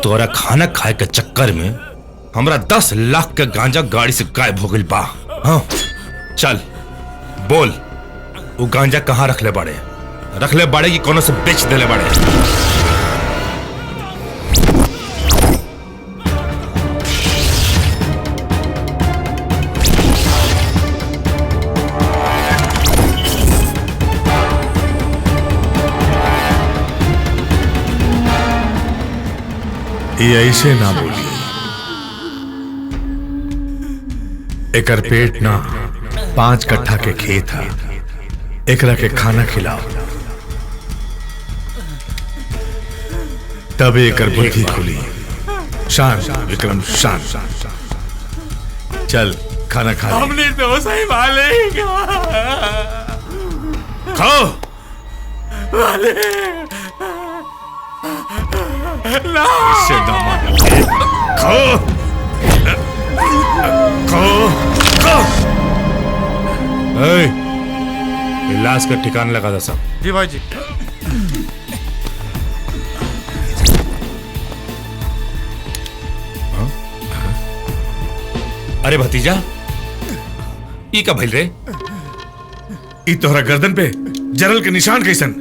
तोरा खाना खाए के चक्कर में हमरा 10 लाख के गांजा गाड़ी से गायब हो गई बा। हाँ चल बोल, वो गांजा कहाँ रख ले बाड़े कि कोनो से बेच देले बाड़े? ये ऐसे ना बोली, एकर पेट ना 5 कट्ठा के खेत है, एकरा के खाना खिलाओ तब एकर बुद्धि खुली। शांत विक्रम शांत, चल खाना खा। हमने तो सही मालिक खाओ। इससे ना मानेंगे। खाओ खाओ खाओ। लाश का ठिकाना लगा था सब। जी भाई जी। अरे भतीजा, ई का भइल रे? ई तोहरा गर्दन पे जरल के निशान कैसन?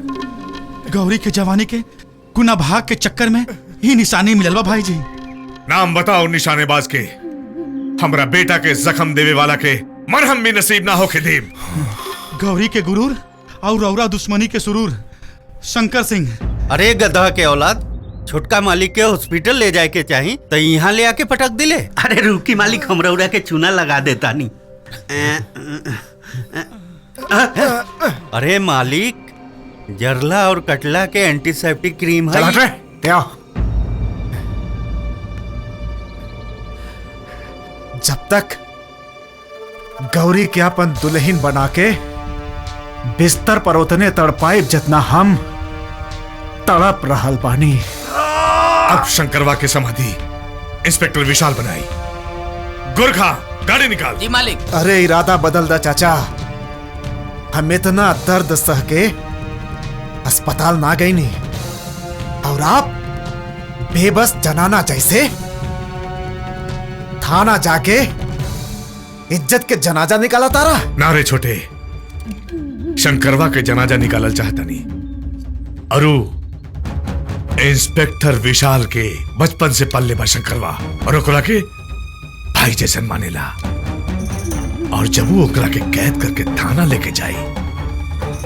गौरी के जवानी के गुना भाग के चक्कर में ही निशानी मिलल बा भाई जी। नाम बताओ निशानेबाज के। हमरा बेटा के जख्म देवे वाला के मरहम भी नसीब ना हो के देव। गौरी के गुरूर और रौरा दुश्मनी के सुरूर शंकर सिंह। अरे गधा के औलाद, छोटका मालिक के हॉस्पिटल ले जाए के चाही तो यहाँ ले आके पटक दिले। अरे रुकी मालिक, हम रौरा के चूना लगा देता नहीं। अरे मालिक, जरला और कटला के एंटीसेप्टिक क्रीम है। जब तक गौरी के अपन दुल्हन बना के बिस्तर पर उतने तड़पाए जितना हम तड़प रहल बानी। अब शंकरवा के समाधि इंस्पेक्टर विशाल बनाई। गुरखा गाड़ी निकाल। जी मालिक। अरे इरादा बदल दा चाचा, हम इतना दर्द सह के अस्पताल ना गई नहीं और आप बेबस जनाना जैसे थाना जाके इज्जत के जनाजा निकाला तारा। नारे छोटे, शंकरवा के जनाजा निकालल चाहता नहीं। अरु इंस्पेक्टर विशाल के बचपन से पल्ले बा शंकरवा और ओकरा के भाई जैसन मानेला। और जब वो ओकरा के कैद करके थाना लेके जाई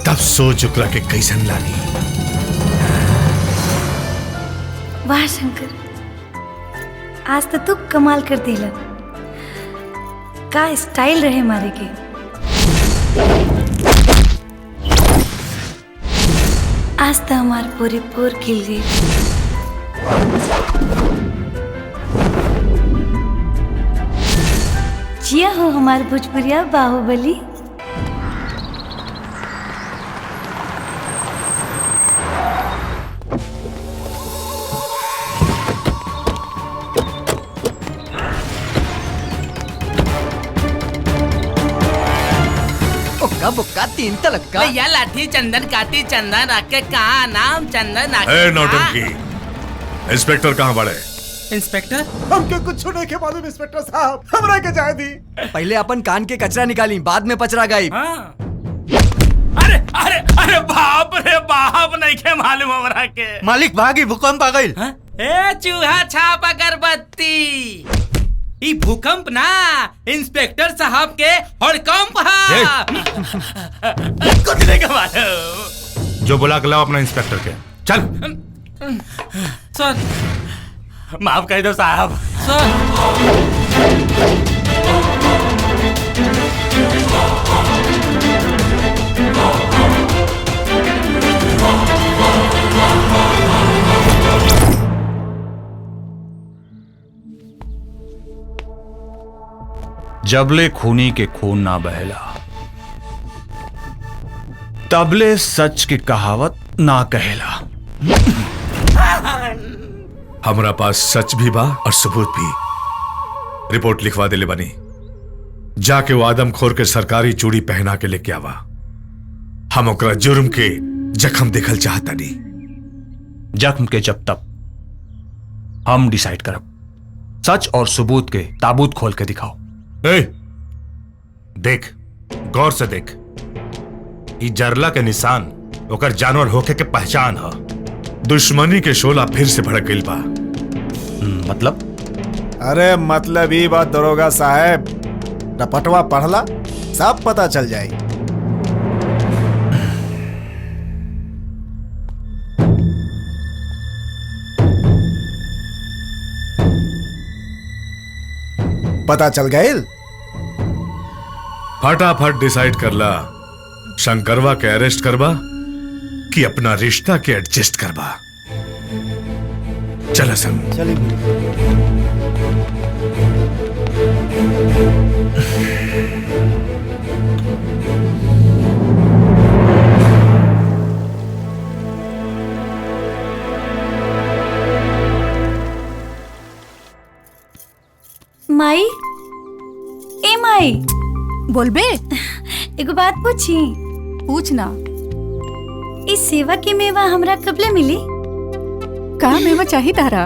तब सोच ओकरा के कैसन लागी। वाह शंकर, आज तो तू कमाल कर दिला। का स्टाइल रहे मारे के। आज तो हमार पूरी पोर खिल गई। जिया हो हमार भोजपुरिया बाहुबली। बुक्का 3 तलक्का। भैया लाठी चंदन काटी चंदन रखे कहा नाम चंदन ए नौटंकी, इंस्पेक्टर कहाँ बड़े? इंस्पेक्टर हमके कुछ नहीं के मालूम इंस्पेक्टर साहब, हमरा के जाए दी। पहले अपन कान के कचरा निकाली, बाद में पचरा गई। अरे अरे अरे बाप रे बाप, नहीं के मालूम हमरा के। मालिक भागी, भूकंप आ गई। ए चूहा छाप अगरबत्ती, ई भूकंप ना इंस्पेक्टर साहब के हड़कंप है। कुछ नहीं के मालूम। जो बुला के लाओ अपना इंस्पेक्टर के। चल सर, माफ कर दो साहब। सर जबले खूनी के खून ना बहला, तबले सच की कहावत ना कहेला। हमरा पास सच भी बा और सबूत भी। रिपोर्ट लिखवा दे ले बनी। जाके वो आदमखोर के सरकारी चूड़ी पहना के लेके आवा। हम ओकरा जुर्म के जख्म देखल चाहता नहीं। जख्म के जब तक हम डिसाइड करब। सच और सबूत के ताबूत खोल के दिखाओ। ए, देख, गौर से देख। ई जरला के निशान ओकर जानवर होके के पहचान ह। दुश्मनी के शोला फिर से भड़क गइल बा। मतलब? अरे मतलब ही बात दरोगा साहब, रपटवा पढ़ला सब पता चल जाए। पता चल गइल? फटाफट डिसाइड करला, शंकरवा के अरेस्ट करबा कि अपना रिश्ता के एडजस्ट करबा। चल हसन। माई, ए माई, बोलबे? एगो बात पूछी। पूछना। इस सेवा की मेवा हमरा कबले मिली? का मेवा चाहिए तारा?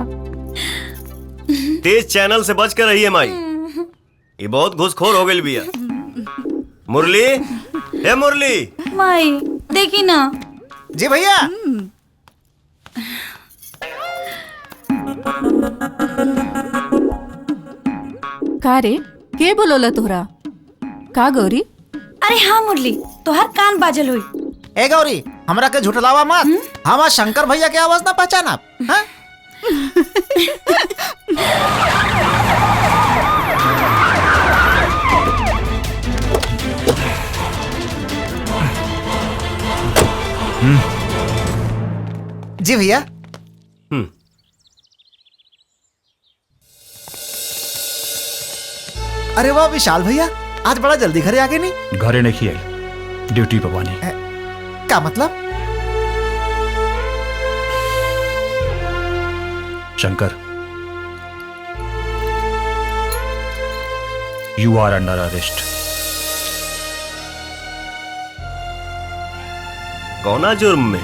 तेज चैनल से बच कर रहिए माई, ये बहुत घुसखोर हो गई बिया। मुरली, ए मुरली। माई देखी ना। जी भैया। का रे, के बोलोला तोहरा? का गौरी? अरे हाँ मुरली, तोहर कान बाजल हुई। ए गौरी, हमरा के झुठलावा मत। हमार शंकर भैया के आवाज ना पहचाना? हाँ? जी भैया। अरे वाह विशाल भैया, आज बड़ा जल्दी घरे आ गए। नहीं घरे नहीं आई, ड्यूटी पे बानी। क्या मतलब? Shankar, you are under arrest. कौना जुर्म में?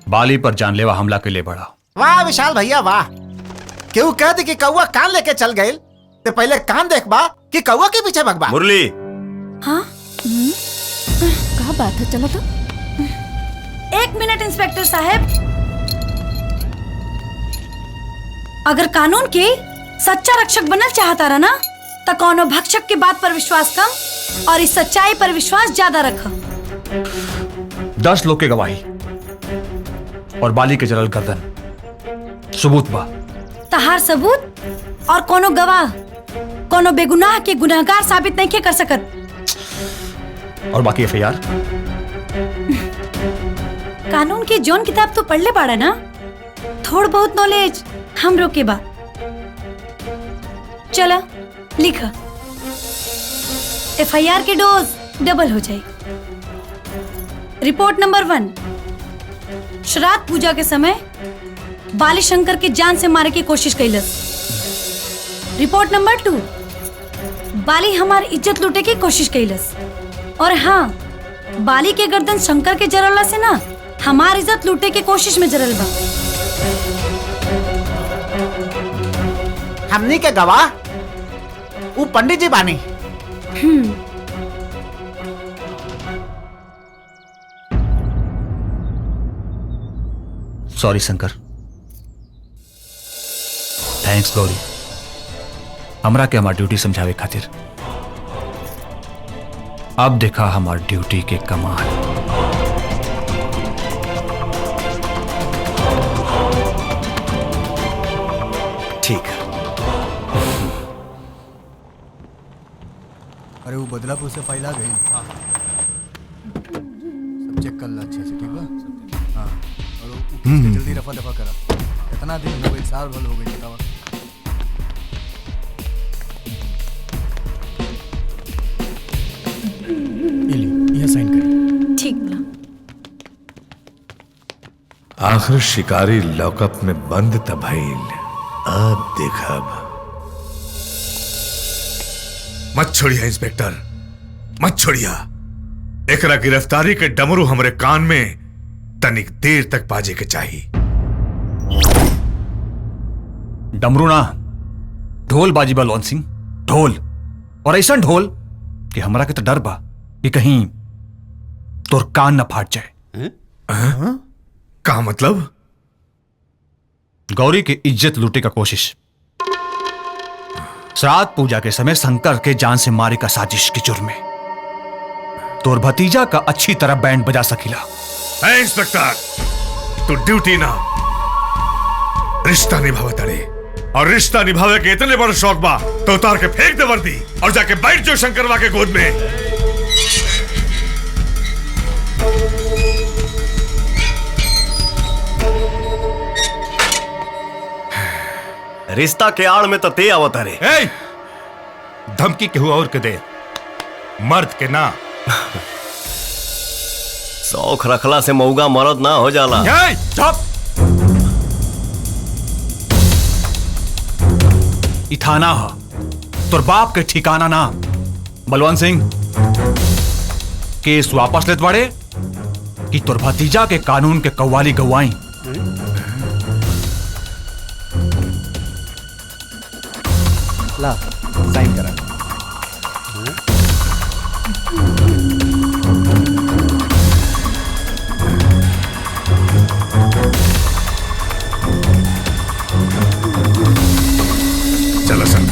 बाली पर जानलेवा हमला के लिए बढ़ा। वाह विशाल भैया वाह। क्यों कह दी कि कौआ कान लेके चल गए, तो पहले कान देखबा कि कौआ के पीछे भगबा। मुरली। हाँ? क्या बात है? चलो तो। 1 मिनट इंस्पेक्टर साहब। अगर कानून के सच्चा रक्षक बनना चाहता रहा ना, तो कौनो भक्षक के बात पर विश्वास कम और इस सच्चाई पर विश्वास ज्यादा रखा। 10 लोग के गवाही और बाली के जलल गर्दन सबूत बा। तहार सबूत और कोनो गवाह कोनो बेगुनाह के गुनहगार साबित नहीं कर सकत। और बाकी एफआईआर? कानून की जौन किताब तो पढ़ ले पाड़ा ना, थोड़ बहुत नॉलेज हम रोके बा। चला लिखा, एफआईआर के डोज डबल हो जाए। रिपोर्ट नंबर 1, श्राद्ध पूजा के समय बाली शंकर के जान से मारे की कोशिश कैलस। रिपोर्ट नंबर 2, बाली हमार इज्जत लूटे की कोशिश कैलस। और हाँ, बाली के गर्दन शंकर के जरला से ना हमार इज्जत लूटे की कोशिश में जरल बा। हमनी के गवाह वो पंडित जी बानी। सॉरी शंकर। थैंक्स गौरी, हमरा के हमार ड्यूटी समझावे खातिर। अब देखा हमार ड्यूटी के कमाल। ठीक है। अरे वो बदलापुर से फाइल आ गई। हाँ। सब चेक कर ला अच्छे से, ठीक बा? हाँ। और वो जल्दी रफा दफा करा। कितना दिन हो गई? साल भर हो गई। बतावा। ये साइन करिए। ठीक बा। आखिर शिकारी लॉकअप में बंद त भइल, अब देखब। मत छोड़िया इंस्पेक्टर, मत छोड़िया। एकरा गिरफ्तारी के डमरू हमरे कान में तनिक देर तक बाजे के चाहिए। डमरू ना, ढोल बाजी बलवंत सिंह, ढोल। और ऐसा ढोल कि हमरा के तो डर बा कि कहीं तोर कान न फाट जाए। का मतलब? गौरी की इज्जत लूटे का कोशिश। श्राद्ध पूजा के समय शंकर के जान से मारे का साजिश के जुर्म में तोर भतीजा का अच्छी तरह बैंड बजा सकीला। इंस्पेक्टर, तू ड्यूटी ना रिश्ता निभावे तड़े, और रिश्ता निभावे के इतने बड़ा शौक बा तो उतार के फेंक दे वर्दी और जाके बैठ जाओ शंकरवा के गोद में। रिश्ता के आड़ में तो ते आवत रे। धमकी केहू और के दे, मर्द के ना। शौक रखला से मऊगा मर्द ना हो जाला। चुप! इथाना हा तोर बाप के ठिकाना ना। बलवंत सिंह, केस वापस लेत बाड़े कि तोर भतीजा के कानून के कव्वाली गवाई। ला साइन करा। चलो सर।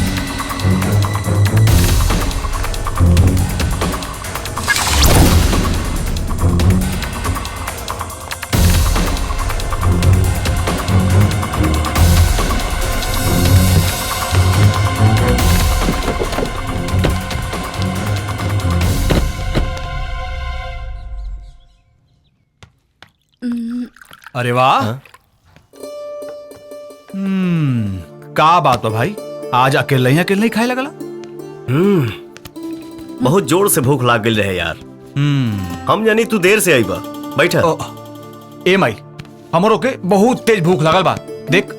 अरे वाह, का बात है भाई, आज अकेले ही खाए लगला? बहुत जोर से भूख लाग गई रहे यार। हम जानी तू देर से आई बा। बैठा। ए माई, हमरो के बहुत तेज भूख लगल बा। देख,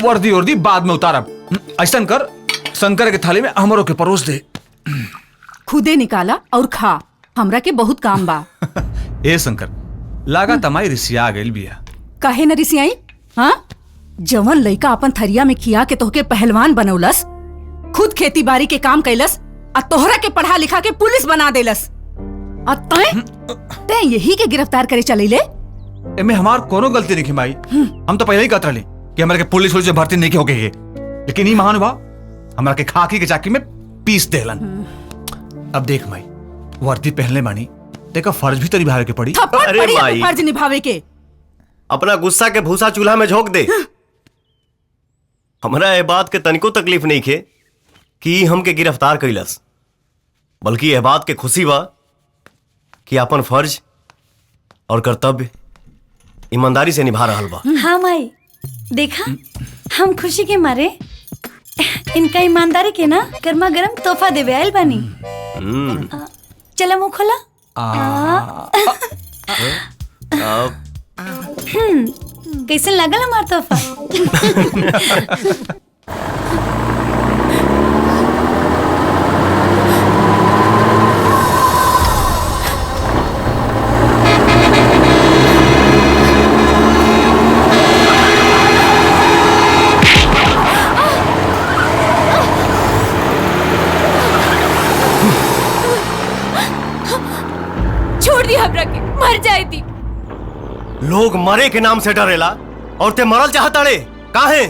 वर्दी वर्दी बाद में उतारब। ऐसा कर, शंकर के थाली में हमरो के परोस दे। खुदे निकाला और खा, हमरा के बहुत काम बा। ए शंकर, लागा तमाई रिसिया गइल बिया। काहे न रिसियाई? हाँ, जवन लइका अपन थरिया में खिया के तोहके पहलवान बनौलस, खुद खेती बाड़ी के काम कैलस, आ तोहरा के पढ़ा लिखा के पुलिस बना देलस, आ तैं यही के गिरफ्तार करे चलीले? एमे हमार कोनो गलती नहीं माई। हम तो पहले ही कहत रहली कि हमरा के पुलिस से भर्ती नहीं होके है, लेकिन ई महानुभाव हमरा के खाकी के चाकी में पीस देलन। अब देख माई, वर्दी पहनले मानी तेका फर्ज भी तो निभावे के पड़ी। थप्पड़ पड़ी अपने फर्ज निभावे के। अपना गुस्सा के भूसा चूल्हा में झोंक दे। हमरा ये बात के तनिको तकलीफ नहीं खे कि हमके गिरफ्तार कैलस, बल्कि यह बात के खुशी बा कि अपन फर्ज और कर्तव्य ईमानदारी से निभा रहल बा। हाँ माई, देखा हम खुशी के मारे इनका ईमानदारी के ना गर्मा गर्म तोहफा देवे आयल बानी। चला मुंह खोला। कैसे लगल हमार तोहफा? छोड़ दी हमरा के, मर जाए दी। लोग मरे के नाम से डरेला और ते मरल चाहता रे। काहे?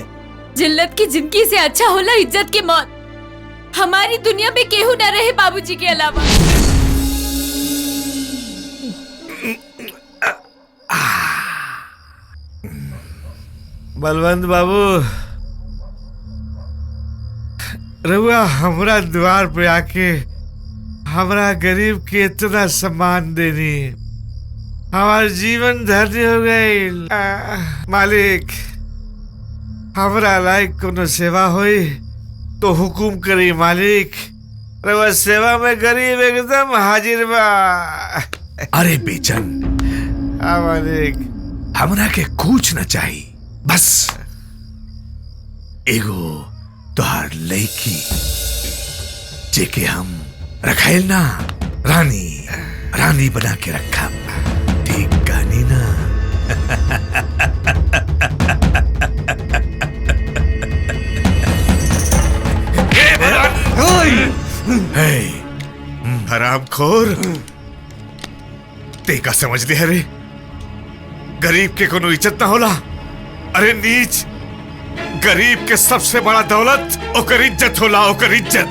जिल्लत की जिंदगी से अच्छा होला इज्जत की मौत। हमारी दुनिया में केहू न रहे बाबूजी के अलावा। बलवंत बाबू, रउआ हमरा द्वार पे आके हमरा गरीब के इतना सम्मान देनी, हमार जीवन धन्य हो गई। मालिक, हमरा लायक कोनो सेवा होई तो हुकुम करी मालिक। रउआ सेवा में गरीब एकदम हाजिर बा। अरे बेचन, हाँ मालिक, हमरा के कुछ न चाहिए, बस एगो तोहार लड़की जेके हम रखाइल ना रानी रानी बना के रखा। ठीक कहानी ना? हरामखोर। ते का समझ लिया रे? गरीब के कोनो इज्जत ना होला। अरे नीच, गरीब के सबसे बड़ा दौलत ओकर इज्जत होला, ओकर इज्जत।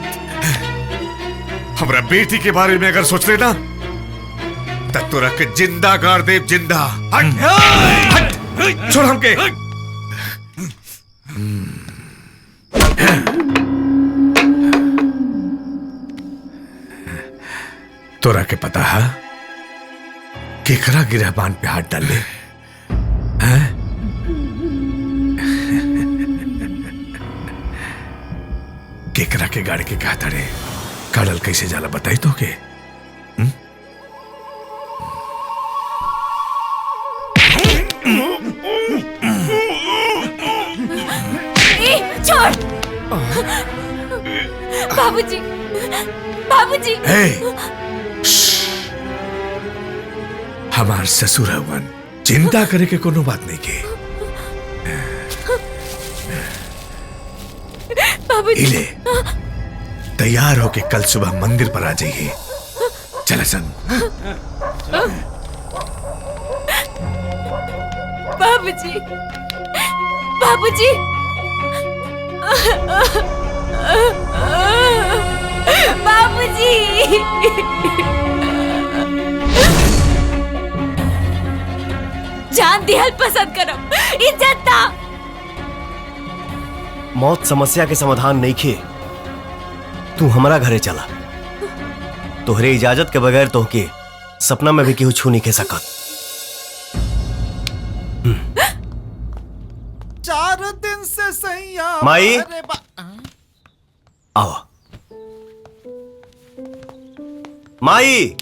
हमरा बेटी के बारे में अगर सोच लेना तब तो रख के जिंदा गाड़ दे, जिंदा। हट, हट, छोड़ हमके। तोरा के पता है केकरा गिरहबान पे हाथ डाल ले? केकरा के गाड़ी के कहा तड़े काड़ल कैसे जाला बताई तो के? छोड़ बाबूजी, बाबूजी। हमार ससुर हवन, चिंता करे के कोनो बात नहीं के। बाबूजी इले तैयार होके कल सुबह मंदिर पर आ जाइए। चल सन। बाबूजी, बाबूजी। बाबूजी। जान दिहल पसंद करम, इज्जत ना। मौत समस्या के समाधान नहीं खे। तू हमारा घरे चला। तोहरे इजाजत के बगैर तोहके सपना में भी केहू छू नहीं खे सकत। 4 दिन से सैया माई आओ। माई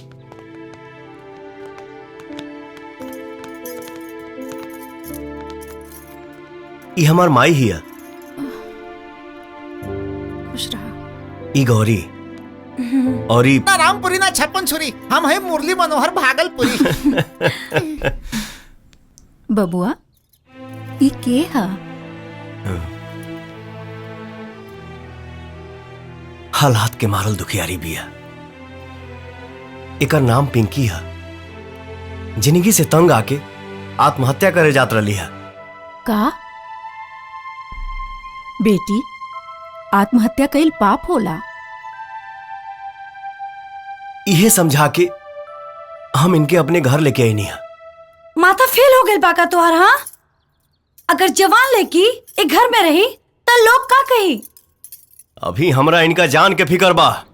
ई हमार माई हिया। खुश रहा। ई गौरी और ई ना रामपुरी ना छप्पन छुरी, हम है मुरली मनोहर भागलपुरी। बबुआ ई के हा? हालात के मारल दुखियारी बिया। एकर नाम पिंकी है। जिंदगी से तंग आके आत्महत्या करे जात रही है। का बेटी आत्महत्या कईल पाप होला? इहे समझा के हम इनके अपने घर लेके आई नहीं है। माथा फेल हो गई बाका तुहार। हाँ, अगर जवान लड़की एक घर में रही तो लोग का कही? अभी हमरा इनका जान के फिकर बा,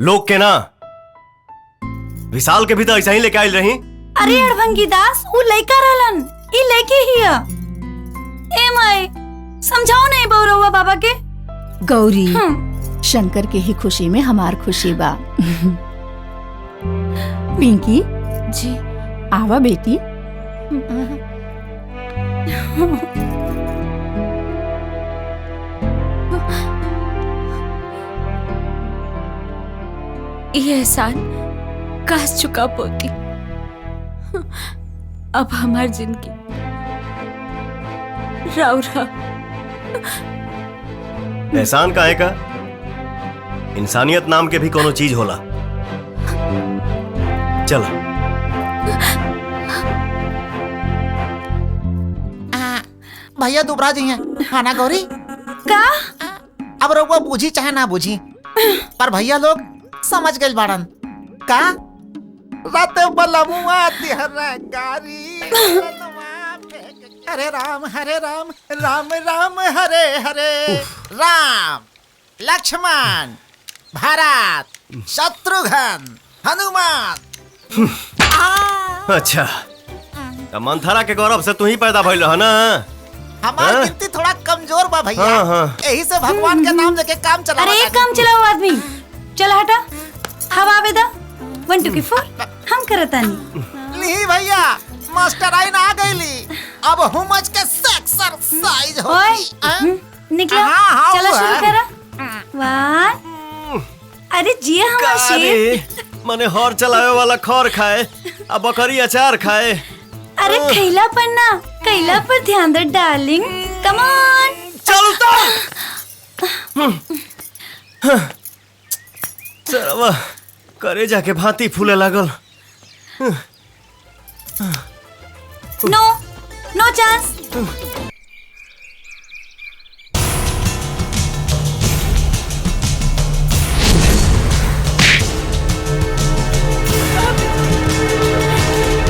लोग के ना। विशाल के भी तो ऐसा ही लेके आयल रही। अरे अड़भंगी दास, वो लड़का रहलन, ई लड़की हिया। ए माई, समझाओ नहीं बौरवा बाबा के। गौरी, शंकर के ही खुशी में हमार खुशी बा। पिंकी जी आवा बेटी। ये एहसान काश चुका पोती। अब हमार जिंदगी राउरा। एहसान काहे का? इंसानियत नाम के भी कोनो चीज होला। चल भैया दुबरा जी हैं। खाना गौरी का? अब रउआ बूझी चाहे ना बूझी, पर भैया लोग समझ गए बाड़न। का रात बलमुआ तिहरा गारी। हरे राम राम राम हरे हरे। राम लक्ष्मण भरत शत्रुघ्न हनुमान। अच्छा, तो मंथरा के गौरव से तू ही पैदा भइल रह ना। हमार गिनती थोड़ा कमजोर बा भैया। हाँ। यही से भगवान के नाम लेके काम चला। अरे एक काम चलाओ आदमी, चल हटा। हवा आवेदा 1 2 4 हम करतानी। ली भैया, मास्टर आइन आ गईली। अब हुमज के एक्सरसाइज हो। निकलो, चलो शुरू करा। 1 अरे जी हमारा शेर। मने हॉर चलावे वाला खौर खाए, अब बकरी अचार खाए। अरे खैला पर ना, कैला पर ध्यान दे डार्लिंग। कम ऑन, चलता। सरवा करे जाके भांति फूले लागल। नो नो चांस।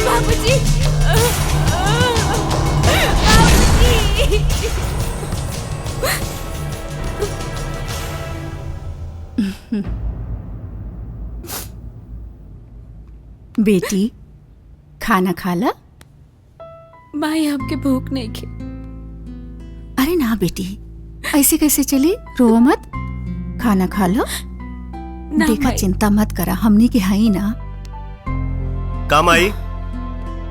बाबूजी, बेटी खाना खा ला। माई हमके भूख नहीं खे। अरे ना बेटी, ऐसे कैसे चली? रो मत, खाना खा लो। देखा माई। चिंता मत करा, हमनी के हाई ना। काम आई।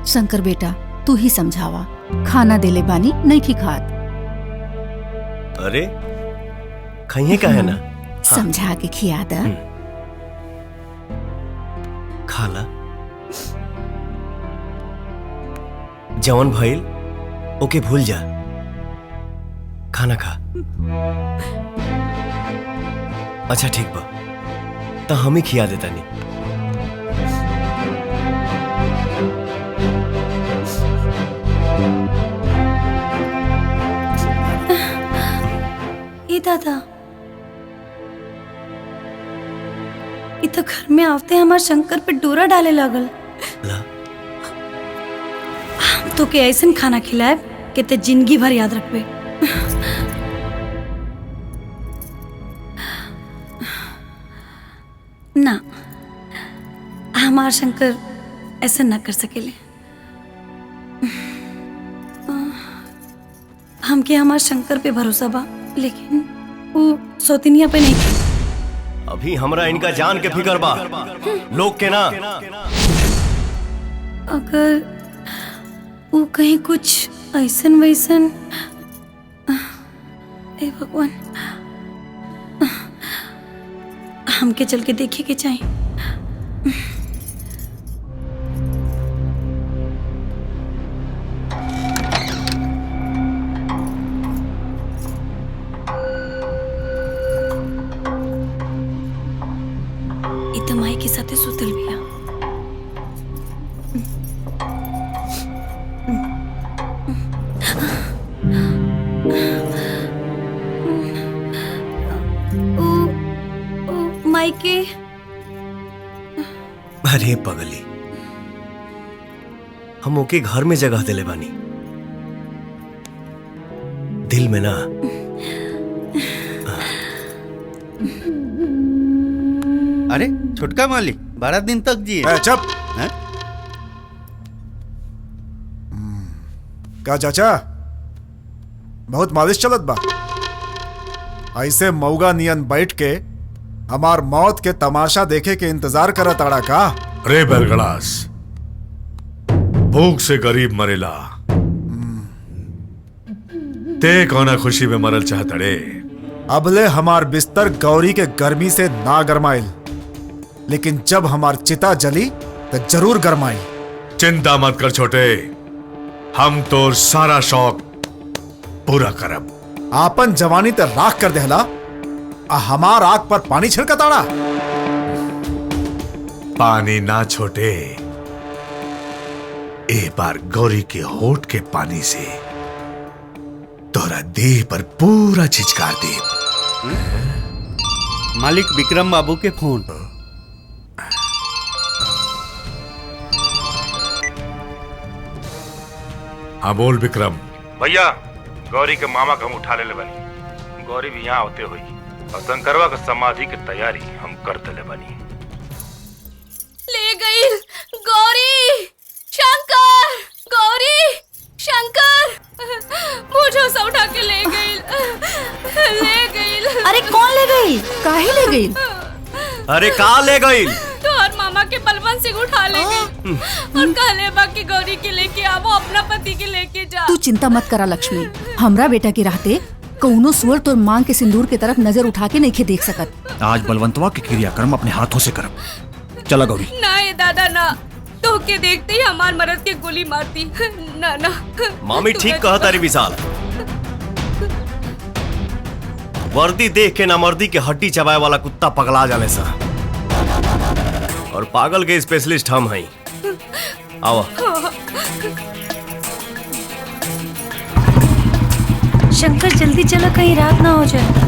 शंकर बेटा तू ही समझावा, खाना देले बानी नहीं की खात। अरे खाइए का है ना। समझा के खिया दा। खाला जवन भइल ओके भूल जा, खाना खा। अच्छा ठीक बा, तो हम ही खिया देता नहीं। ये दादा, ये तो घर में आते हमारे शंकर पे डोरा डाले लागल। तो के ऐसा खाना खिलाए कि ते जिंदगी भर याद रखबे। ना, हमार शंकर ऐसा ना कर सकेले। हमके हमार शंकर पे भरोसा बा, लेकिन वो सौतिनिया पे नहीं। अभी हमरा इनका जान के फिकर बा, लोग के ना। अगर वो कहीं कुछ ऐसन वैसन, ए भगवान, हमके चल के देखे के चाहिए। इतना माई के साथे सुतल बिया। माई के अरे पगली, हम ओके घर में जगह दिले बानी, दिल में ना। अरे छोटका मालिक 12 दिन तक जिए। चुप। का चाचा बहुत मालिश चलत बा? ऐसे मौगा नियन बैठ के हमार मौत के तमाशा देखे के इंतजार करत आड़ा का? रे बेलगड़ास, भूख से गरीब मरेला, ते कौना खुशी में मरल चाहत रे? अबले हमार बिस्तर गौरी के गर्मी से ना गरमाइल, लेकिन जब हमार चिता जली तो जरूर गरमाई। चिंता मत कर छोटे, हम तोर सारा शौक पूरा करब। आपन जवानी ते राख कर देहला, आ हमार आग पर पानी छिड़कताड़ा। पानी ना छोटे, एक बार गौरी के होठ के पानी से तोरा देह पर पूरा छिचकार दे। मालिक विक्रम बाबू के फोन। हाँ बोल विक्रम। भैया, गौरी के मामा के हम उठा ले बनी। गौरी भी यहाँ होते हुई और शंकरवा के समाधि की तैयारी हम करते ले बनी। ले गई गौरी, शंकर, गौरी, शंकर, मुझे से उठा के ले गई। अरे कौन ले गई? काहे ले गई? अरे का ले गई? तो और मामा के बलवंत सिंह उठा ले गई और कहले बाकी गौरी के लेके आवो, अपना पति के लेके जा। तू चिंता मत करा लक्ष्मी, हमरा बेटा के रहते कौनो सुअर तोर मांग के सिंदूर के तरफ नजर उठा के नहीं देख सकत। आज बलवंतवा के क्रियाक्रम अपने हाथों से करब। चला गौरी। ना ये दादा ना, तो के देखते ही हमार मरद के गोली मारती। ना ना मामी ठीक कहा तारी विशाल, वर्दी देख के ना मर्दी के हड्डी चबाए वाला कुत्ता पगला जाने सा। और पागल के स्पेशलिस्ट हम हैं। आओ। शंकर जल्दी चलो, कहीं रात ना हो जाए।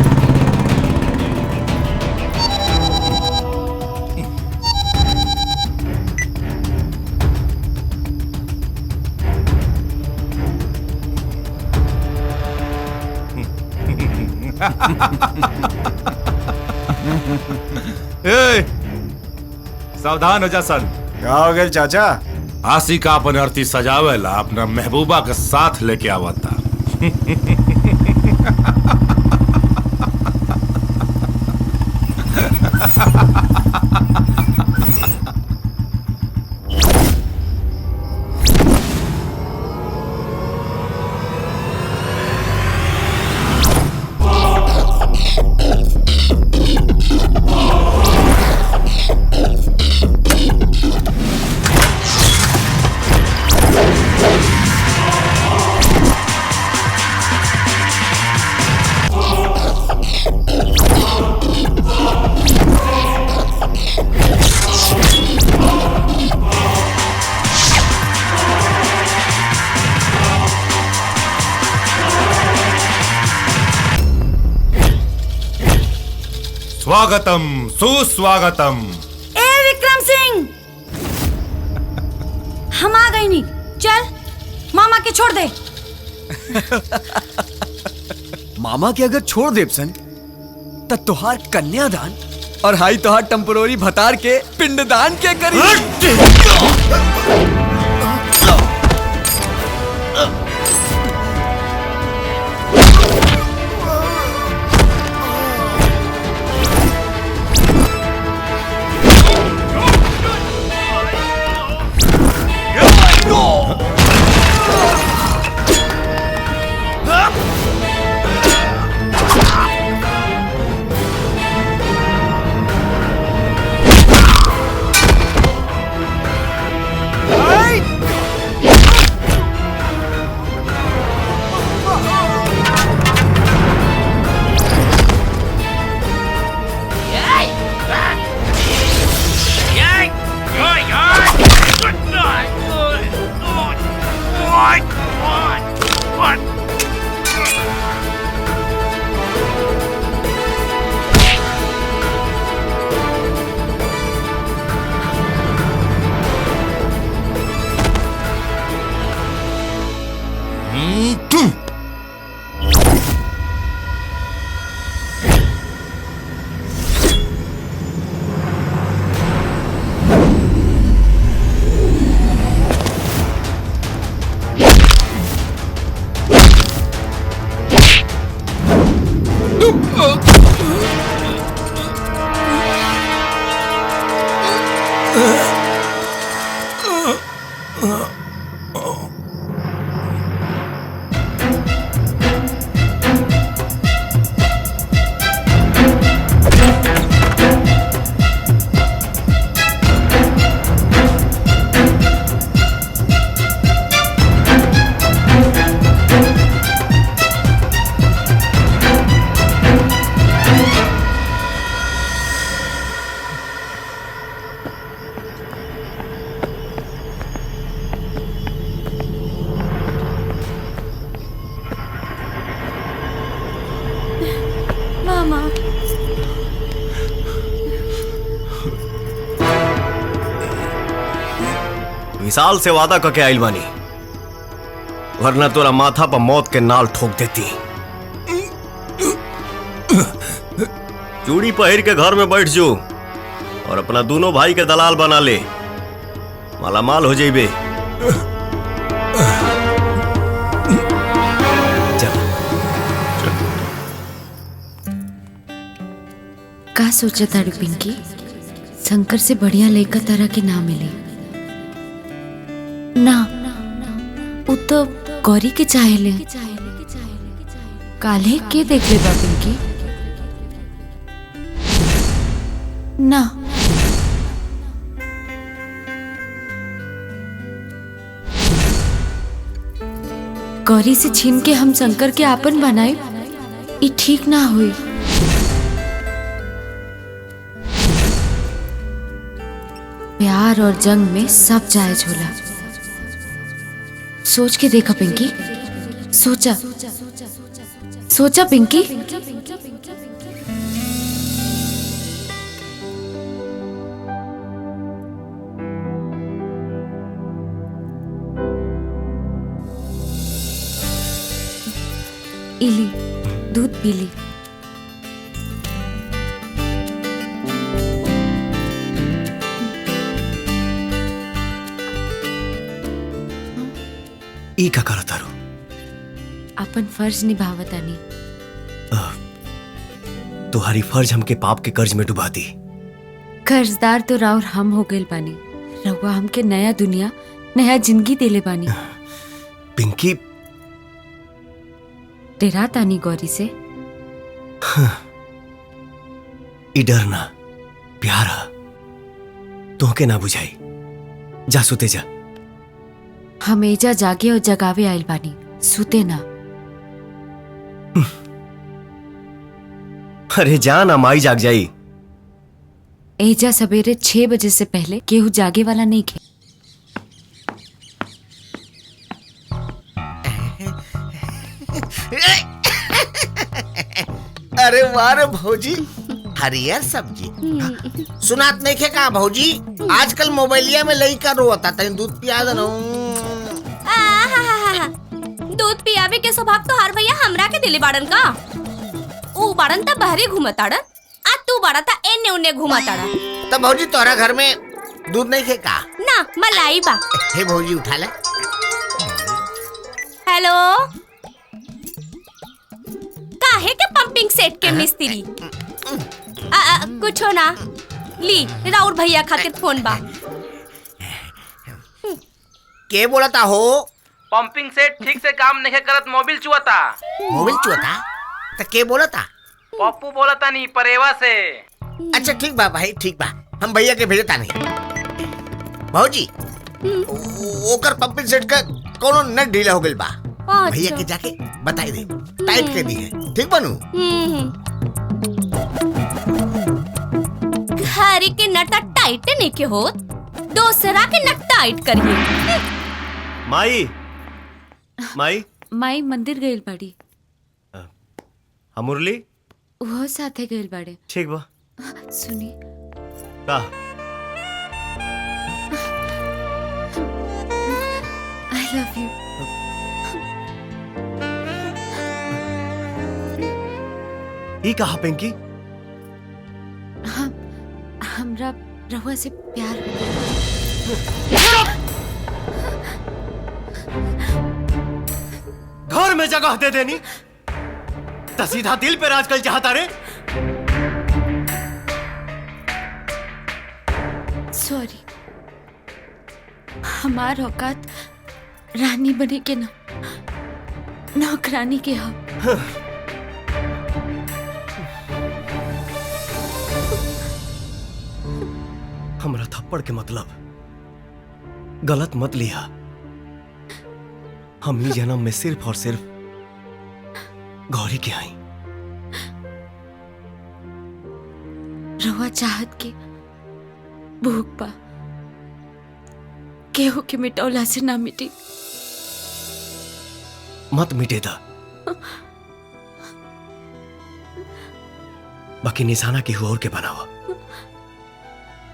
ए, सावधान हो जा सन। क्या हो गया चाचा? आशिका अपन अर्थी सजावेला अपना महबूबा के साथ लेके आवता। स्वागतम सुस्वागतम। ए विक्रम सिंह, हम आ गई नहीं। चल मामा के छोड़ दे। मामा के अगर छोड़ देव सन त तोहार कन्यादान और हाई तोहार टेम्पोररी भतार के पिंडदान के करी। विशाल से वादा करके आइल बानी, वरना तोरा माथा पर मौत के नाल ठोक देती। चूड़ी पहिर के घर में बैठ जो और अपना दोनों भाई के दलाल बना ले, मालामाल हो जाइबे। का सोचा ताड़ी पिंकी, शंकर से बढ़िया लड़का तरह के ना मिले ना, वो तो गौरी के चाहेले। काले के देख ले बा पिंकी ना। गौरी से छीन के हम शंकर के आपन बनाए, ये ठीक ना हुई। हार और जंग में सब जायज होला। सोच के देखा पिंकी, सोचा सोचा पिंकी। इली दूध पी ली। ई का करत तारू? अपन फर्ज निभावतानी। तुम्हारी फर्ज हमके पाप के कर्ज में डुबा दी। कर्जदार तो राउर हम हो गए बानी। रउआ हमके नया दुनिया नया जिंदगी देले बानी। पिंकी डेरा तानी गौरी से। ई डरना प्यारा तोहके ना बुझाई। जा सुते जा। हम एजा जागे और जगावे आइल बानी, सुते ना। अरे जा ना, माई जाग जाई। एजा सवेरे 6 बजे से पहले केहू जागे वाला नहीं खे। अरे वाह रे भौजी, हरियर सब्जी। सुनात नहीं खे का भौजी, आजकल मोबाइलिया में लइका रोता, तनी दूध पिया दे ना। दूध पियावे के स्वभाव तो हर भैया हमरा के दिले बाड़न का। ऊ बाड़न त बहरे घूमताड़न, आ तू बाड़ा ता एने उने घूमताड़ा। तब भौजी तोरा घर में दूध नहीं खे का? ना मलाई बा। हे भौजी उठा ले। हेलो, काहे के पंपिंग सेट के मिस्त्री? कुछो ना, ली राउर भैया खातिर फोन बा। के बोलता हो? पंपिंग सेट ठीक से काम नहीं करत, मोबिल चुआता। मोबिल चुआता? तो के बोलता? पप्पू बोलता नहीं, परेवा से। अच्छा ठीक बा भाई, ठीक बा, हम भैया के भेजता नहीं। भौजी ओकर पंपिंग सेट का कोनो नट ढीला हो गइल बा। भैया के जाके बताई दे, टाइट कर दी है। ठीक बनू? घरे के नट टाइट नहीं के हो, दूसरा के नट टाइट करिए। माई माई माई मंदिर गइल बाड़ी। मुरली वो साथे गइल बाड़े। ठीक बा। सुनी का? I love you. ई कहा पिंकी? हमरा रहुआ से प्यार हो गया। घर में जगह दे देनी तो सीधा दिल पे राज कर चाहता रे। सॉरी, हमार औकात रानी बने के ना नौकरानी के हो। हमरा थप्पड़ के मतलब गलत मत लिया। हम ही जन्म में सिर्फ और सिर्फ गौरी के आई। रवा चाहत के भूख पा केहू के मिटौला से ना मिटी। मत मिटे दा, बाकी निशाना केहू और के बनावा।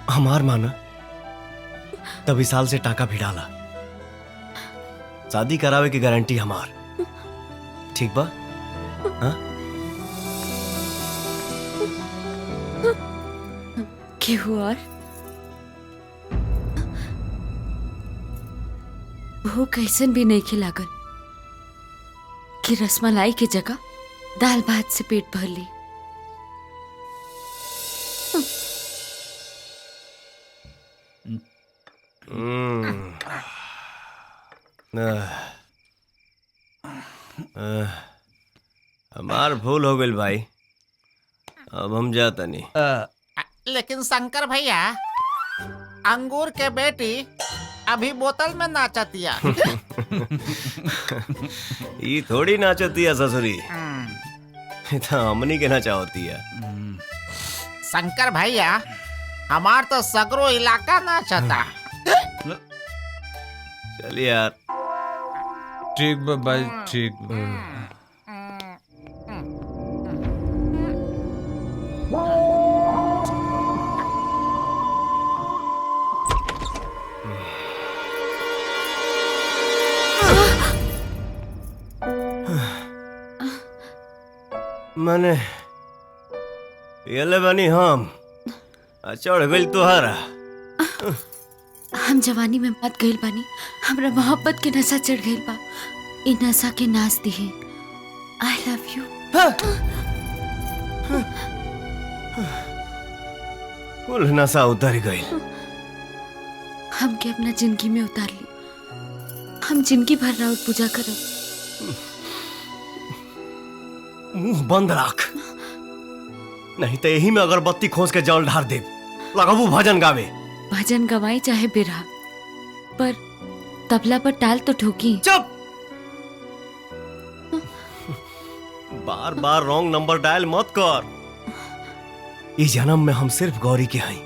हमार माना तभी साल से टाका भी डाला। शादी करावे की गारंटी हमार। ठीक बा? हाँ? केहू और वो कैसन भी नहीं खिलागल कि रसमलाई की जगह दाल भात से पेट भर ली। हमार भूल हो गई भाई, अब हम जाता नहीं। लेकिन शंकर भैया, अंगूर के बेटी अभी बोतल में नाचतिया। ये थोड़ी नाचती है ससुरी, तो हमनी के नाचा होती है। शंकर भैया, हमार तो सगरो इलाका ना चाहता। चल यार। ठीक बा भाई ठीक। मने ये बनी हम चढ़ गई तुहारा। हम जवानी में मत गइल बानी, हमरा मोहब्बत के नशा चढ़ गइल बा। इ नशा के नाच दिहे। I love you. कुल नशा उतर गई। हमके अपना जिंदगी में उतार ली। हम जिंदगी भर राउत पूजा करब। मुंह बंद रख, नहीं तो यही में अगरबत्ती खोज के जल ढार दे। लगाबू भजन गावे। भजन गवाई चाहे बिरहा, पर तबला पर ताल तो ठोकी। चुप। बार बार रॉन्ग नंबर डायल मत कर। इस जन्म में हम सिर्फ गौरी के हैं।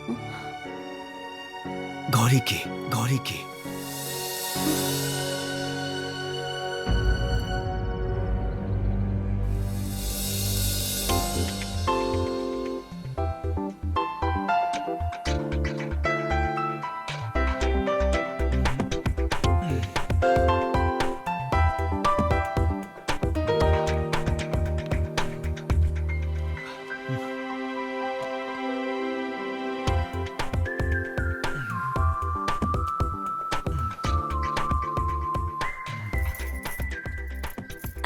गौरी के, गौरी के।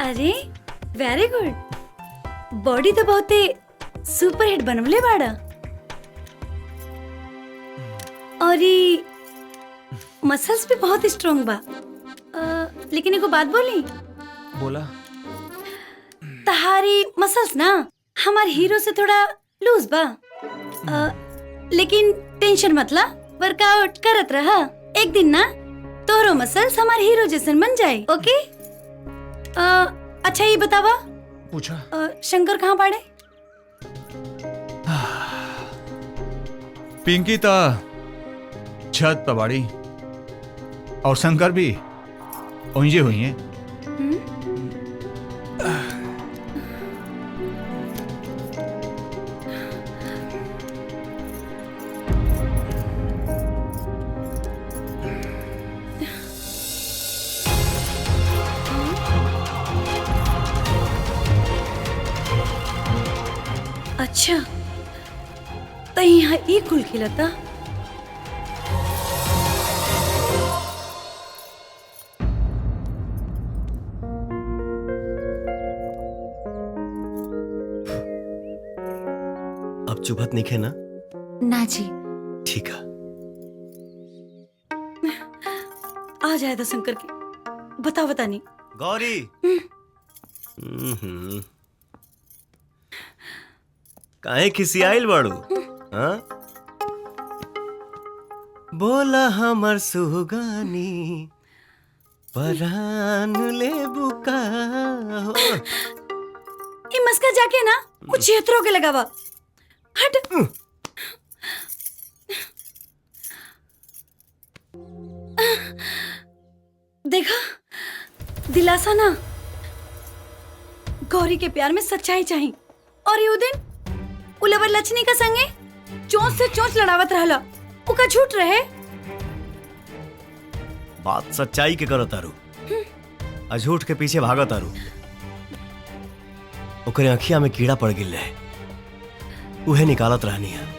अरे वेरी गुड। बॉडी तो बहुते सुपर हिट बनवले बाड़ा। और ये मसल्स भी बहुत स्ट्रांग बा। लेकिन एगो बात बोली। बोला। तहारी मसल्स ना हमार हीरो से थोड़ा लूज बा। लेकिन टेंशन मतला, वर्कआउट करत रहा। एक दिन ना तोहरो मसल्स हमार हीरो जैसन बन जाए। ओके? अच्छा ये बतावा। पूछा। शंकर कहाँ बाड़े? पिंकी ता छत पर बाड़ी और शंकर भी ओंजे हुई हैं। अच्छा तो यहाँ एक कुल खिलता। अब चुभत नहीं खे ना? ना जी। ठीक है। आ जाए तो शंकर के बता नहीं। गौरी। काहे खिसियाइल बाड़ू? हाँ? बोला हमर सुगानी परान ले बुका हो। ये मस्का जाके ना कुछ क्षेत्रों के लगावा। हट। देखा दिलासा ना। गौरी के प्यार में सच्चाई चाहिए। और ये दिन उलवर लक्ष्मी का संगे चोंच से चोंच लड़ावत रहला। उका झूठ रहे। बात सच्चाई के करो तारू, अझूठ के पीछे भागा तारू। ओकरे अखिया में कीड़ा पड़ गिल रहे, उहे निकालत रहनी है।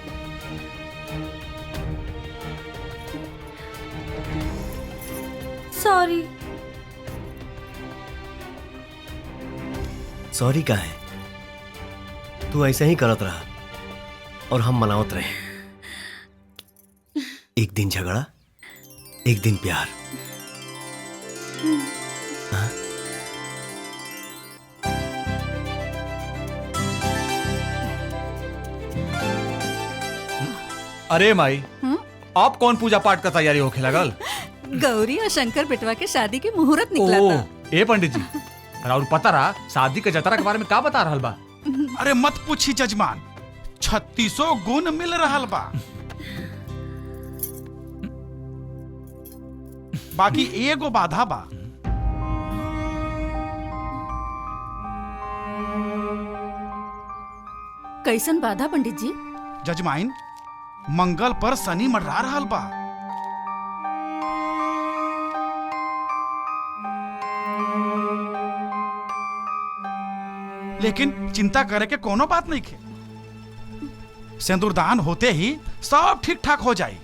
सॉरी। सॉरी का है? तू ऐसे ही करत रहा और हम मनावत रहे। एक दिन झगड़ा, एक दिन प्यार। हाँ? अरे माई, आप कौन पूजा पाठ का तैयारी होके लगल? गौरी और शंकर बेटवा के शादी के मुहूर्त निकला था। ए पंडित जी, और पता रहा शादी के जतरा के बारे में का बता रहल बा? अरे मत पूछी जजमान, 3600 गुण मिल रहल बा। बाकी एगो बाधा बा। कैसन बाधा पंडित जी? जजमाइन, मंगल पर शनि मंडरा रहल बा। लेकिन चिंता करे के कोनो बात नहीं खे। सिंदूरदान होते ही सब ठीक ठाक हो जाए।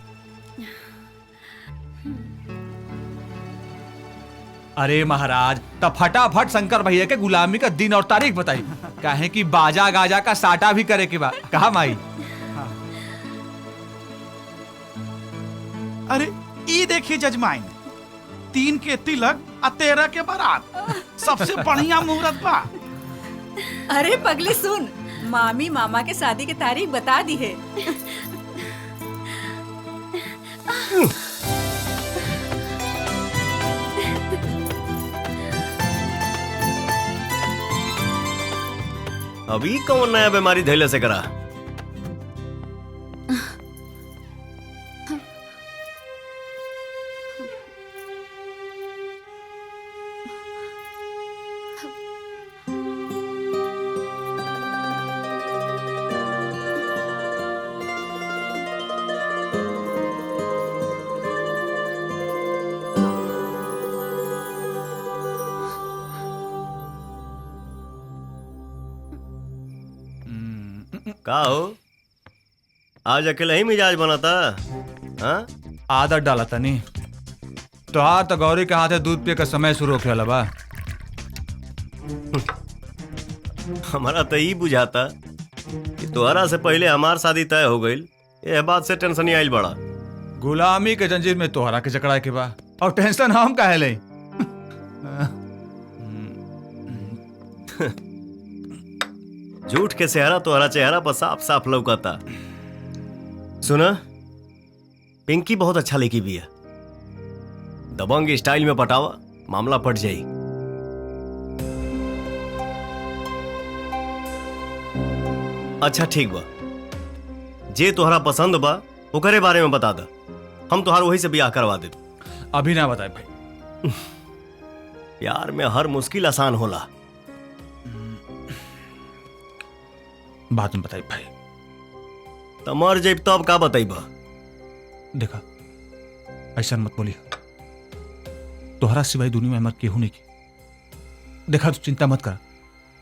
अरे महाराज, तब फटाफट शंकर भैया के गुलामी का दिन और तारीख बताई, काहे कि बाजा गाजा का साटा भी करे के बा। कहा माई? अरे ई देखिए जजमाइन, 3 के तिलक और 13 के बारात, सबसे बढ़िया मुहूर्त बा। अरे पगली सुन, मामी मामा के शादी की तारीख बता दी है। अभी कौन नया बीमारी धैले से करा? का हो, आज अकेला ही मिजाज बनाता? हाँ? आदत डाला था नहीं तो आज तो गौरी के हाथे दूध पिए का समय शुरू हो गया बा। हमारा तो यही बुझाता कि तोहरा से पहले हमार शादी तय हो गई। ये बात से टेंशन ही आइल बड़ा। गुलामी के जंजीर में तोहरा के जकड़ा के बा, और टेंशन हम काहे ले? झूठ के सेहरा तोहरा चेहरा पर साफ साफ लौकता। सुना, पिंकी बहुत अच्छा लेकी भी है। दबंग स्टाइल में पटावा, मामला पट जाई। अच्छा ठीक बा, जे तोहरा पसंद बा ओकरे बारे में बता दा, हम तोहार वही से ब्याह करवा दे। अभी ना बताए भाई। प्यार में हर मुश्किल आसान होला। बात में बताई भाई। तमर जेब तब का बताइबा? देखा, ऐसा मत बोली, तोहरा सिवाय दुनिया में हमार केहू नहीं की। देखा, तू चिंता मत कर,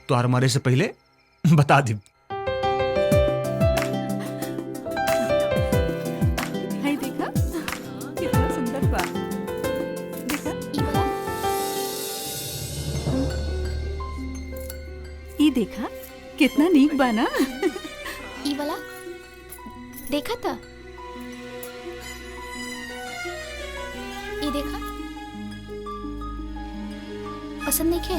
तोहर मरे से पहले बता दी। देखा कितना सुंदर बा। देखा ई देखा कितना नीक बा ना। ई वाला देखा था? ये देखा, पसंद नहीं खे?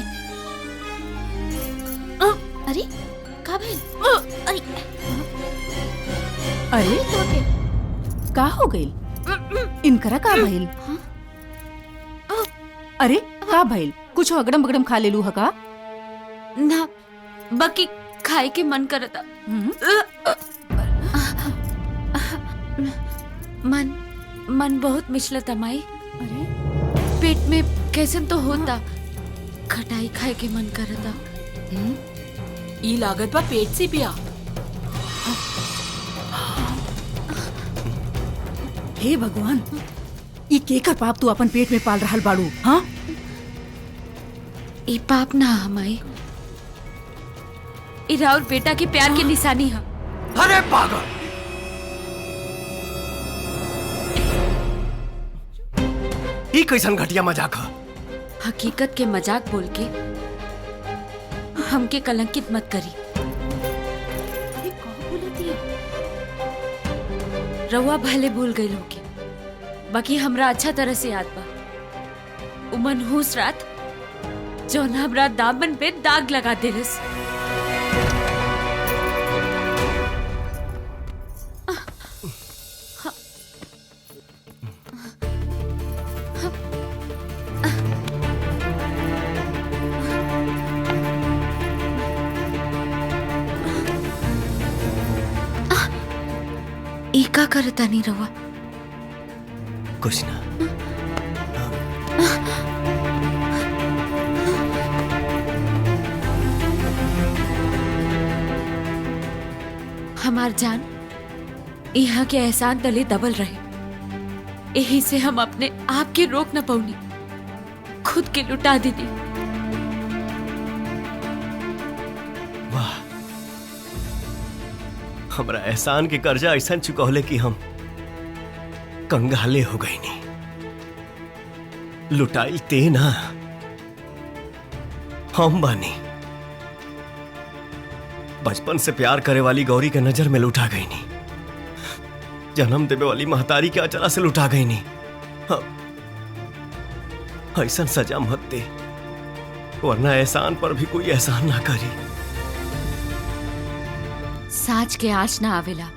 अरे का भइल? अरे अरे तो के का हो गइल? इनकरा का भइल? अरे का भइल? कुछ अगड़म बगड़म खा लेलू ह का? ना, बाकी खाए के मन करता। मन बहुत मिचलता माई। अरे पेट में कैसन तो होता, खटाई खाए के मन करता। ई लागत बा पेट से पिया। हे भगवान, ई केकर पाप तू अपन पेट में पाल रहल बाड़ू? हाँ, ई पाप ना हमाई, ई राउर बेटा के प्यार की निशानी है। अरे पागल, ई कैसन घटिया मजाक है? हकीकत के मजाक बोल के हमके कलंकित मत करी। रउआ भले भूल गई होगी, बाकी हमरा अच्छा तरह से याद बा। उ मनहूस रात जौन हमरा दामन पे दाग लगा देलस। का करता नहीं रवा? कुछ ना। हमार जान यहाँ के एहसान तले दबल रहे, यही से हम अपने आप के रोक न पौनी, खुद के लुटा दीदी। वाह, हमरा एहसान के कर्जा ऐसा चुकौले कि हम कंगाले हो गई नहीं। लुटाइल ते ना, हम बानी। बचपन से प्यार करे वाली गौरी के नजर में लुटा गई नहीं, जन्म देवे वाली महतारी के अचला से लुटा गई नहीं। ऐसा सजा मत दे, वरना एहसान पर भी कोई एहसान ना करी। साँच के आँच ना आवेला।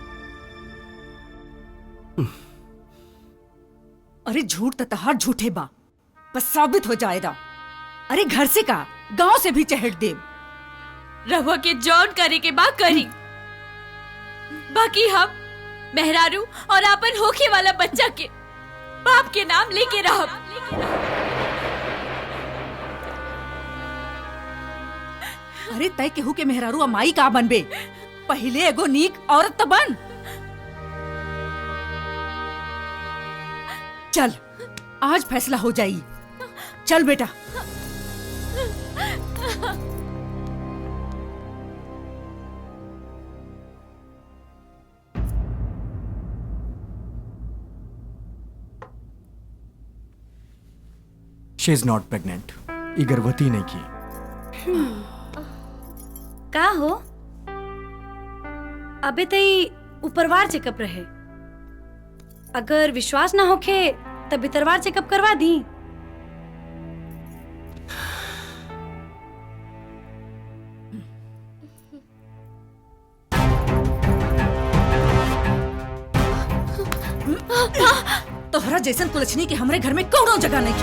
अरे झूठ तो तहार झूठे बा, बस साबित हो जाएगा। अरे घर से का गांव से भी चहट दे। रहुआ के जॉन करे के बा करी, बाकी हम मेहरारू और अपन होखे वाला बच्चा के बाप के नाम लेके रहब। अरे तय केहू के मेहरारू अमाई का बनबे, पहले एगो नीक औरत तो बन। चल आज फैसला हो जाई, चल बेटा। शी इज नॉट प्रेग्नेंट, ये गर्भवती नहीं की। का हो अबे तई ऊपरवार चेकअप रहे, अगर विश्वास ना होखे तब भीतरवार चेकअप करवा दी। तोहरा जैसन कुलछनी के हमरे घर में कौनो जगह नहीं की।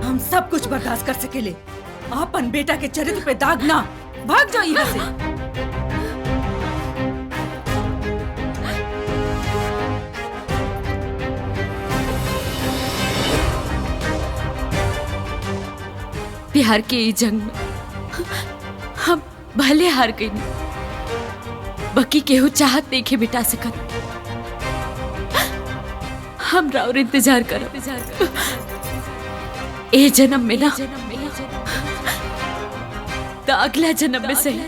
हम सब कुछ बर्दाश्त कर सकेले, अपन बेटा के चरित्र पे दाग ना। भाग जाओ यहाँ से। प्यार के ई जंग में हम भले हार गई, बाकी केहू चाहत नहीं के बिटा सकत। हम राउर इंतजार करब, ए जन्म में ना तो अगला जन्म में सही।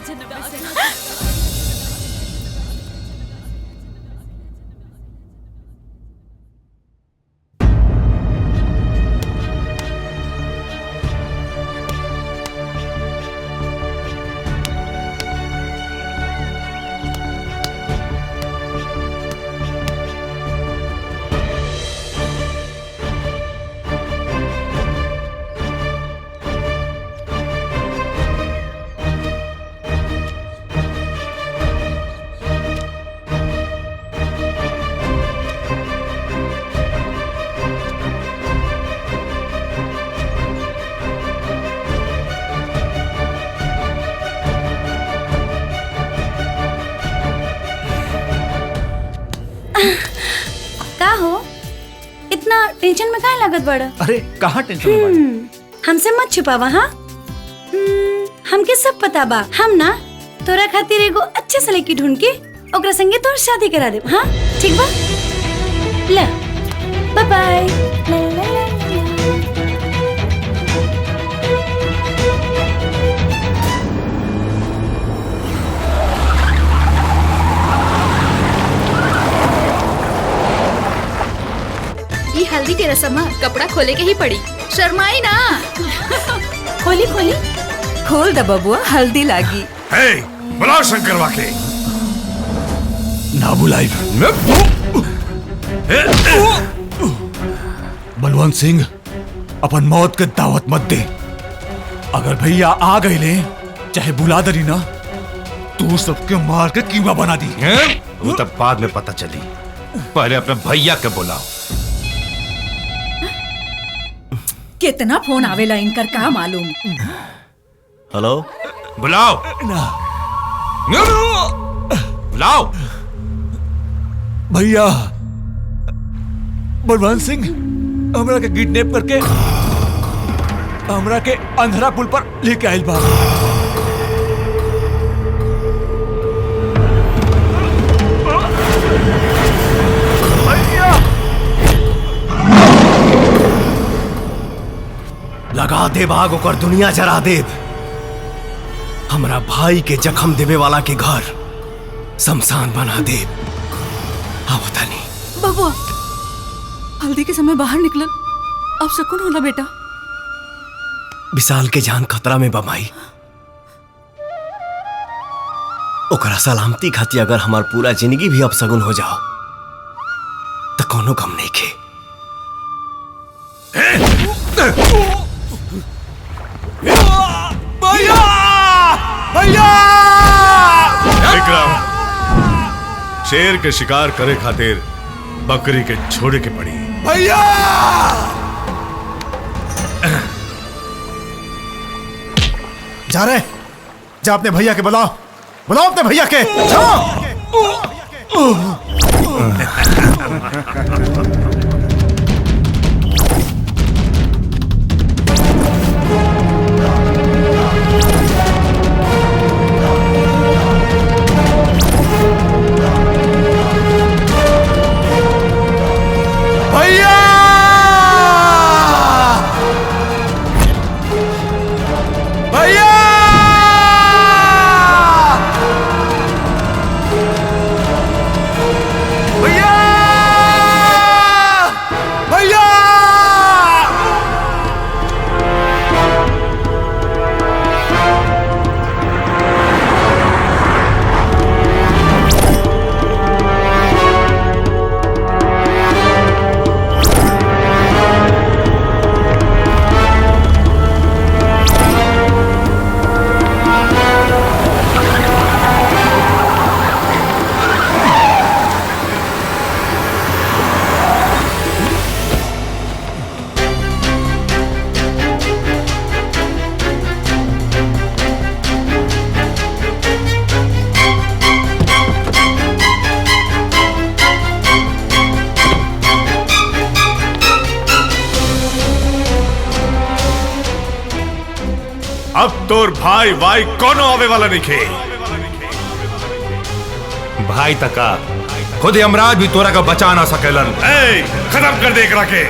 का हो इतना टेंशन में काहे लागत बड़ा? अरे कहाँ टेंशन में बाड़ी? हमसे मत छुपावा। हाँ हमके सब पता बा। हम ना तोरा खातिर एगो अच्छे से लड़की ढूंढ के ओकरा संगे तोर शादी करा देब। हाँ ठीक बा, ले बाय बाय। ये हल्दी के रस्म है, कपड़ा खोले के ही पड़ी, शर्माई ना। खोली खोली खोल द बबुआ, हल्दी लागी। हे, बुलाओ शंकर वाके। ना बुलाई। बलवंत सिंह, अपन मौत के दावत मत दे। अगर भैया आ गए ले, चाहे बुला दरी ना, तू सबके मार के कीमा बना दी। वो तब बाद में पता चली, पहले अपने भैया के बुलाओ। कितना फोन आवेला इनकर का मालूम। हेलो, बुलाओ बुलाओ। भैया, बलवंत सिंह हमरा के किडनैप करके हमरा के अंधरा पुल पर लेके आइल बा। लगा दे भाग ओकर दुनिया जरा देव। हमरा भाई के जख्म देवे वाला के घर शमशान बना दे। आवता नहीं बबुआ हल्दी के समय बाहर निकल, अब सुकून होला बेटा। विशाल के जान खतरा में बमाई, ओकरा सलामती खातिर अगर हमार पूरा जिंदगी भी अपसगुन हो जाओ तो कोनो गम नहीं खे। भैया भैया विक्रम, शेर के शिकार करे खातिर बकरी के छोड़े के पड़ी। भैया जा रहे, जा अपने भैया के बुलाओ, बुलाओ अपने भैया के, भैया भैया भैया भैया अब तोर भाई भाई कोनो आवे वाला नहीं खे। भाई तका खुद यमराज भी तोरा का बचा ना सकेलन। खत्म कर दे एकरा के।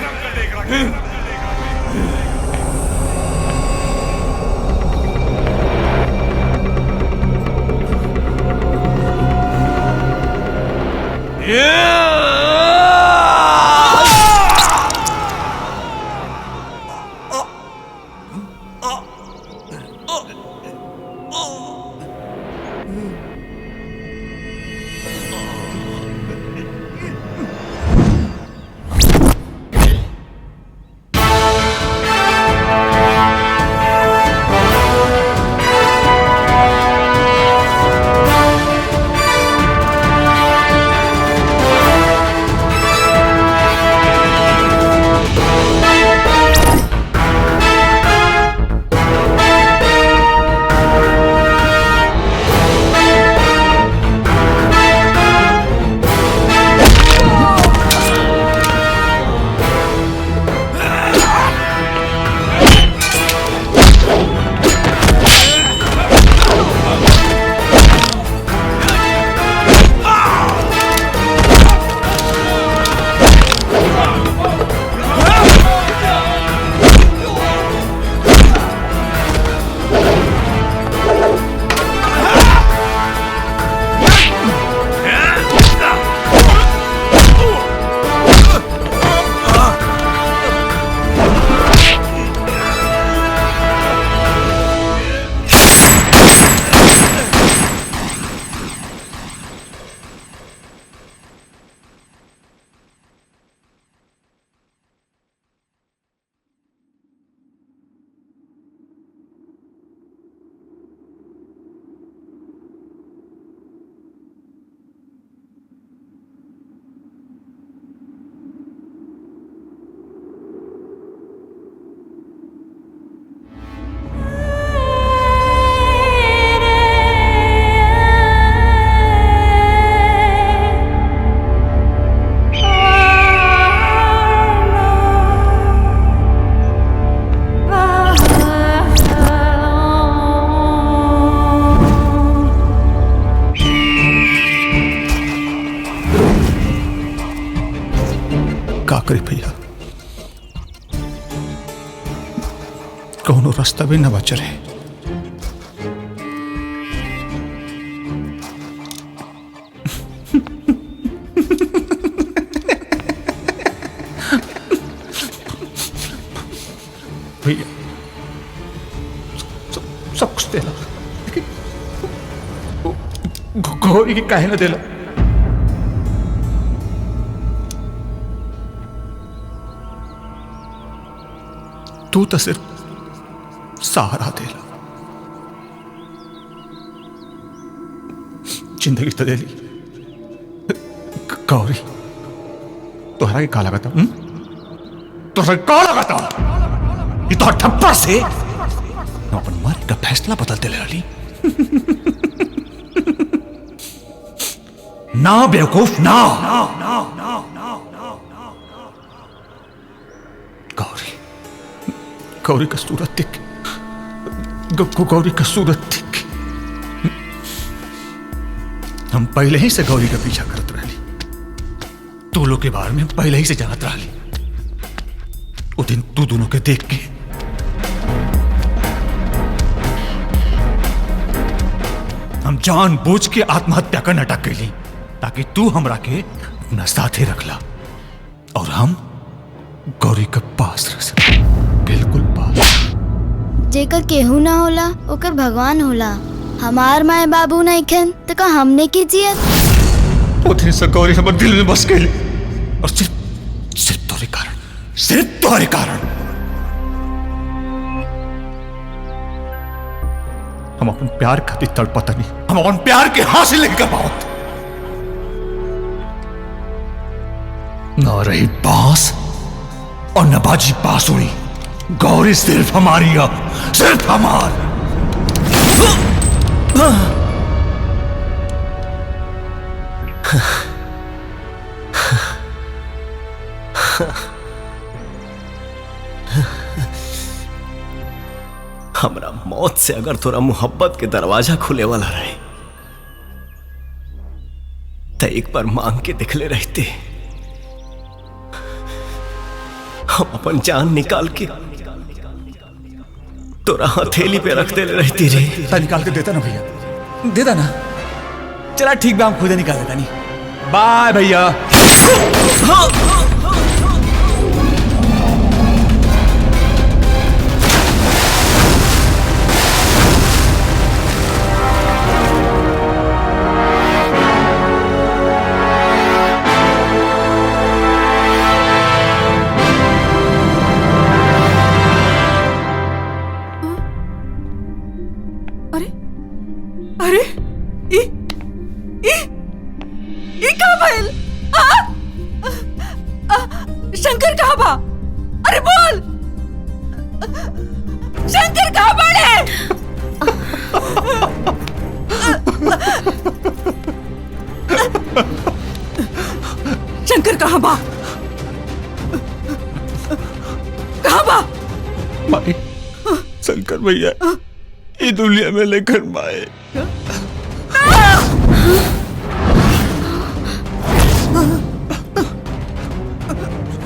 कोनो रास्ता भी न बचल है। भैया सब कुछ देला, लेकिन गौरी की काहे न देला? तू तो सिर्फ सहारा देला, जिंदगी तो दे ली। गौरी तोहरा के का लगाता? तोहरा का लगाता? ये तो ठप्पर से अपन मारे का फैसला बदलते ले रही। ना बेवकूफ ना। गौरी गौरी का सूरत देख, गौरी का सूरत देख। हम पहले ही से गौरी का पीछा करत रही, तू लोग के बारे में पहले ही से जानत रही। वो दिन तू दोनों के देख के हम जानबूझ के आत्महत्या का नाटक कैली, ताकि तू हमरा के अपना साथे रखला और हम गौरी के पास रह सके। बिल्कुल पास। जेकर केहू ना होला ओकर भगवान होला। हमार माए बाबू नहीं खन तो का हमने की जियत। वो दिन से गौरी हमारे दिल में बस गई, और सिर्फ तोरे कारण, सिर्फ तोरे कारण हम अपन प्यार खातिर तड़पता नहीं, हम अपन प्यार के हासिल नहीं कर पावत। न रही बांस और न बाजी बांसुरी, गौरी सिर्फ हमारी है, सिर्फ हमार। हमरा मौत से अगर तोरा मोहब्बत के दरवाजा खुले वाला रहे तो एक बार मांग के दिखले रहते। हम अपन जान निकाल के तोरा हथेली पे रख दे रहती रे। निकाल के देता ना भैया, देता ना। चला ठीक बा, हम खुद निकाल देता। नहीं बाय भैया। अरे ये कहाँ भइल? शंकर कहाँ बा? अरे बोल, शंकर कहाँ बाड़े? शंकर कहाँ बा? कहाँ बा? माई, शंकर भैया ये दुनिया में लेकर माए।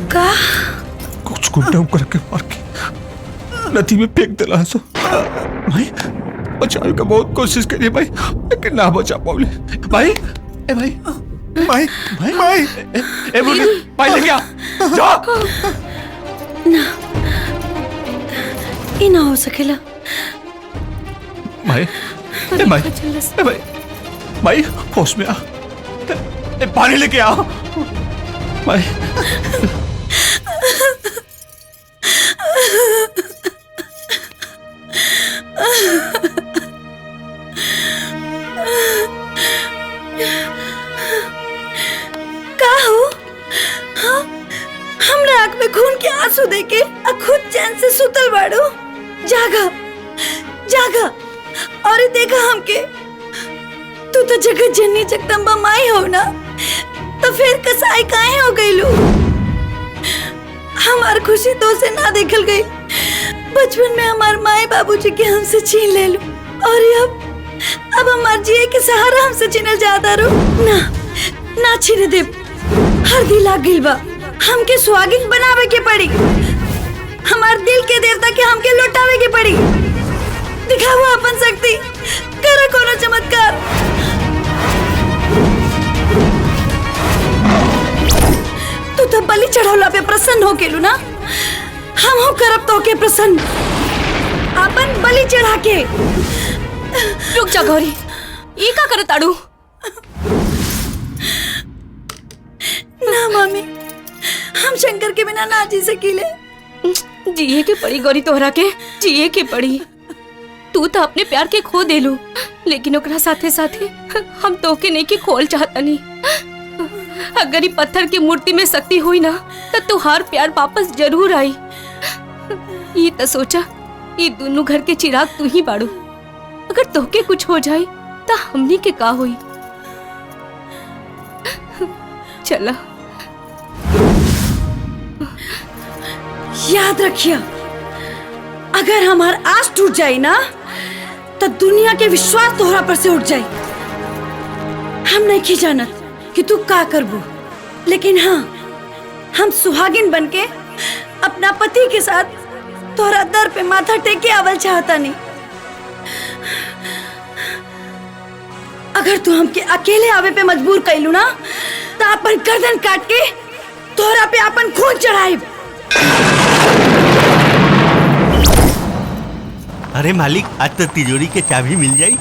का कुछ गुंडा करके मार के नदी में फेंक दिला। सो भाई बचाने का बहुत कोशिश करी भाई, लेकिन ना बचा पाऊले। भाई ए भाई भाई भाई भाई ए बोले भाई लेके आ जा। ना ये ना हो सकेला। भाई ए भाई ए भाई भाई होश में आ, ए पानी लेके आ भाई। का हो? हाँ? हमरा आँख में खून के आंसू देके खुद चैन से सुतल बाड़ो। जागा जागा और देखा हमके। तू तो जगत जननी जगदम्बा माई हो ना, तो फिर कसाई काहे हो गई लू? हमार खुशी तो से ना देखल गई। बचपन में हमार माए बाबूजी के हमसे छीन ले लू, और अब हमार जिए के सहारा हमसे छीनल जाता रो। ना ना छीने दे, हर दिल लाग गइल बा। हमके सुहागिन बनावे के पड़ी। हमार दिल के देवता के हमके लौटावे के पड़ी। दिखाओ अपन शक्ति, करो कोनो चमत्कार। तू तो बलि चढ़ौला पे प्रसन्न हो गेलू ना, हम हो करब तो के प्रसन्न अपन बलि चढ़ा के। रुक जा गौरी, ये का करे ताड़ू? ना मामी, हम शंकर के बिना ना जी सकीले। जिए के पड़ी गौरी, तोहरा के जिए के पड़ी। तू तो अपने प्यार के खो देलू, लेकिन ओकरा साथे साथे हम तोके नहीं के खोल चाहता नहीं। अगर ये पत्थर की मूर्ति में शक्ति हुई ना, तो तुहार प्यार वापस जरूर आई। ये तो सोचा, ये दोनों घर के चिराग तू ही बाड़ू। अगर तोके कुछ हो जाए तो हमनी के का हुई? चला। याद रखिया, अगर हमार आस टूट जाए ना, तो दुनिया के विश्वास तोहरा पर से उठ जाए। हम नहीं जानत कि तू का करबू, लेकिन हाँ, हम सुहागिन बनके अपना पति के साथ तोहरा दर पे माथा टेके आवल चाहता नहीं। अगर तू हमके अकेले आवे पे मजबूर कैलू ना, तो अपन गर्दन काट के तोहरा पे अपन खून चढ़ाई। अरे मालिक, आज तो तिजोरी के चाबी मिल जाई।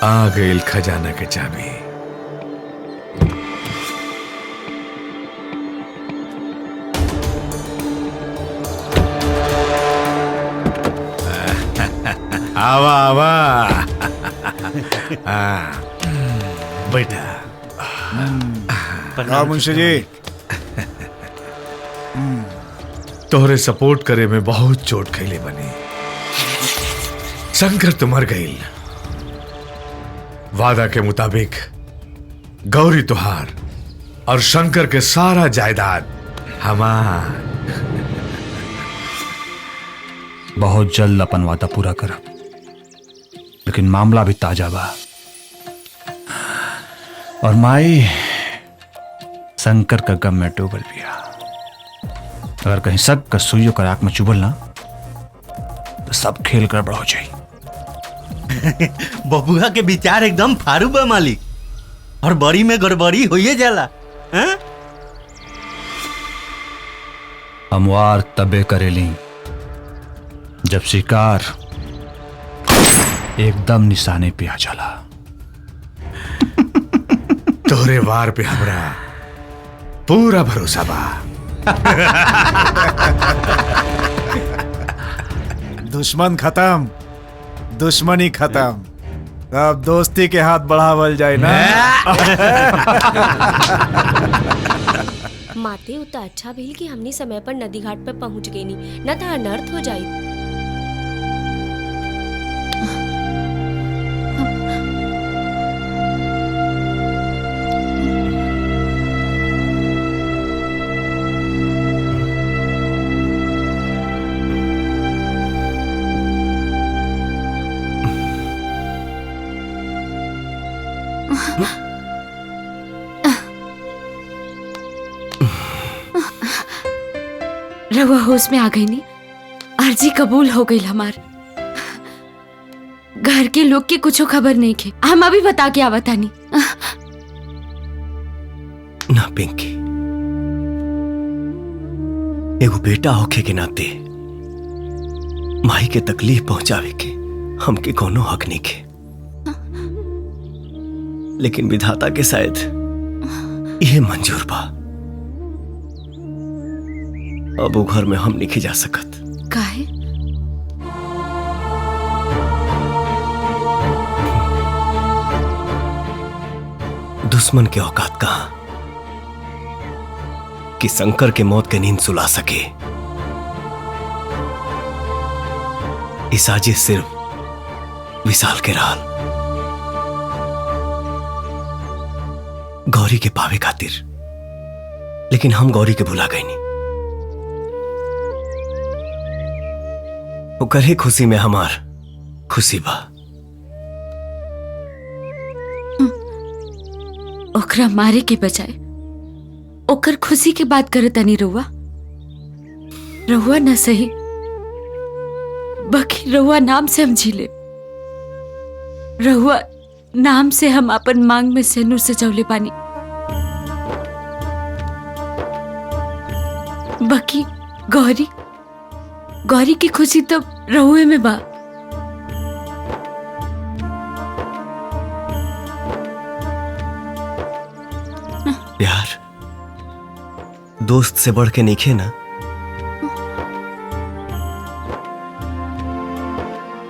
आ गई खजाना के चाबी। आवा आवा। बैठा। हाँ मुंशी जी। तोहरे सपोर्ट करे में बहुत चोट खैले बनी। शंकर तो मर गई। वादा के मुताबिक गौरी तुहार और शंकर के सारा जायदाद हमार। बहुत जल्द अपन वादा पूरा करब, लेकिन मामला भी ताजा बा। और माई शंकर का गम में डूबल बिया। अगर कहीं शक का सुइयों का आंख में चुभल ना, तो सब खेल गड़बड़ हो जाए। बबुआ के विचार एकदम फारू बा मालिक, और बड़ी में गड़बड़ी होइए जाला। हैं? हमवार तबे करेली जब शिकार एकदम निशाने पे आ जाला। तोहरे वार पे हमरा पूरा भरोसा बा। दुश्मन खत्म, दुश्मनी खत्म, अब दोस्ती के हाथ बढ़ावल जाए ना। माते उतना अच्छा भइल कि हमनी समय पर नदी घाट पर पहुंच गई नी, न तो अनर्थ हो जाई। रवा होश में आ गई नी, अर्जी कबूल हो गई हमार। घर के लोग के कुछ खबर नहीं के, हम अभी बता के आवता नहीं। ना पिंकी, एगो बेटा होके के नाते माई के तकलीफ पहुंचावे के हमके कोनो हक नहीं के, लेकिन विधाता के शायद यह मंजूर बा। अब वो घर में हम नहीं जा सकत। काहे? दुश्मन के औकात कहां कि शंकर के मौत के नींद सुला सके। इस साजिश सिर्फ विशाल के राल गौरी के पावे खातिर, लेकिन हम गौरी के भुला गए नहीं। ओकर ही खुशी में हमार खुशी बा। ओकरा मारे के बजाय ओकर खुशी के बात करे तनी रुआ। रहुआ न सही, बाकी रहुआ नाम से हम झीले। रहुआ नाम से हम अपन मांग में सेनूर सजौले पानी। बाकी गौरी, गौरी की खुशी तो रहुए में बा। प्यार दोस्त से बढ़ के नहीं ना,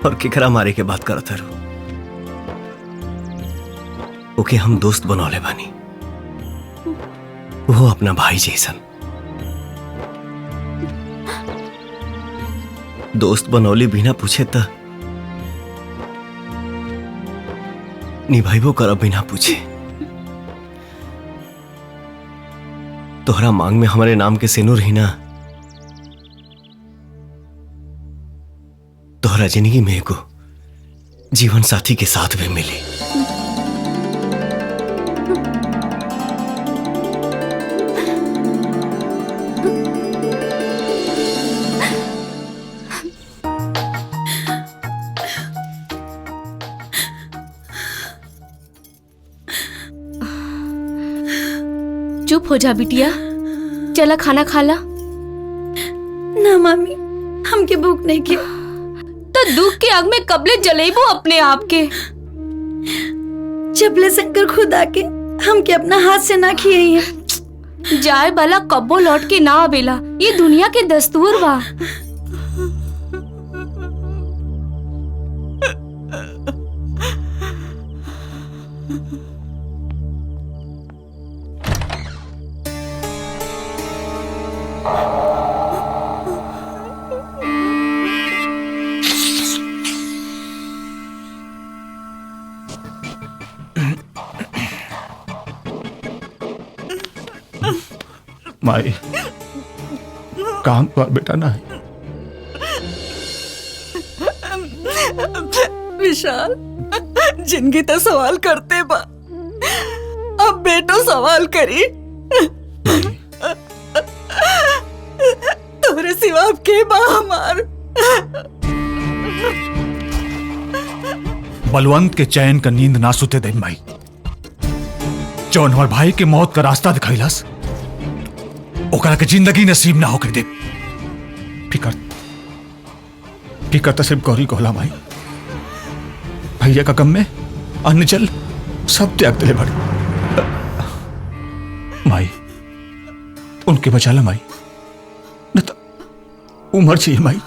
और केकरा मारे के बात करत हरो। ओके हम दोस्त बनौले बानी, वो अपना भाई जैसन। दोस्त बनौली बिना पूछे त निभाइबो करब बिना पूछे। तोहरा मांग में हमारे नाम के सेनूर ही ना, तोहरा जिंदगी में एगो जीवन साथी के साथ में मिली। चुप हो जा बिटिया, चला खाना खा ला। ना मामी, हमके भूख नहीं के। तो दुख के आग में कबले जलेबू अपने आप के। जबले शंकर खुद आके हमके अपना हाथ से ना खिए है। जाए बाला कब्बो लौट के ना आवेला, ये दुनिया के दस्तूर बा। माई काम कर बेटा ना। विशाल, जिंदगी तो सवाल करते बा, अब बेटो सवाल करी। तोरे सिवा अब के बा हमार। बलवंत के चैन का नींद ना सुते दे माई। जौन हमार भाई के मौत का रास्ता दिखैलस, ओकरा के जिंदगी नसीब ना होके दे। फिकर फिकर तो सिर्फ गौरी को होला माई। भैया का गम में अन्न जल सब त्याग दिले बड़े। माई उनके बचा ला माई, न तो उमर चाहिए माई।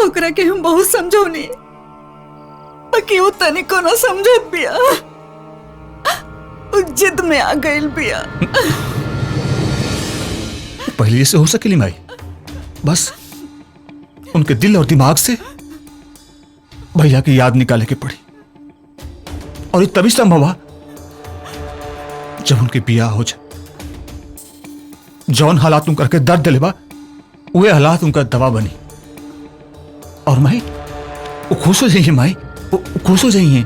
ओकरा के हम बहुत समझौनी, बाकी वो तनिको ना समझत बिया। उ जिद में आ गइल बिया। पहले जैसे हो सकेली माई, बस उनके दिल और दिमाग से भैया की याद निकाले के पड़ी। और ये तभी संभव हुआ जब उनके बिया हो जाए। जौन हालात तुम करके दर्द दिले बा, वे हालात उनका दवा बनी। और माई वो खुश हो जाइए, माई वो खुश हो जाइए।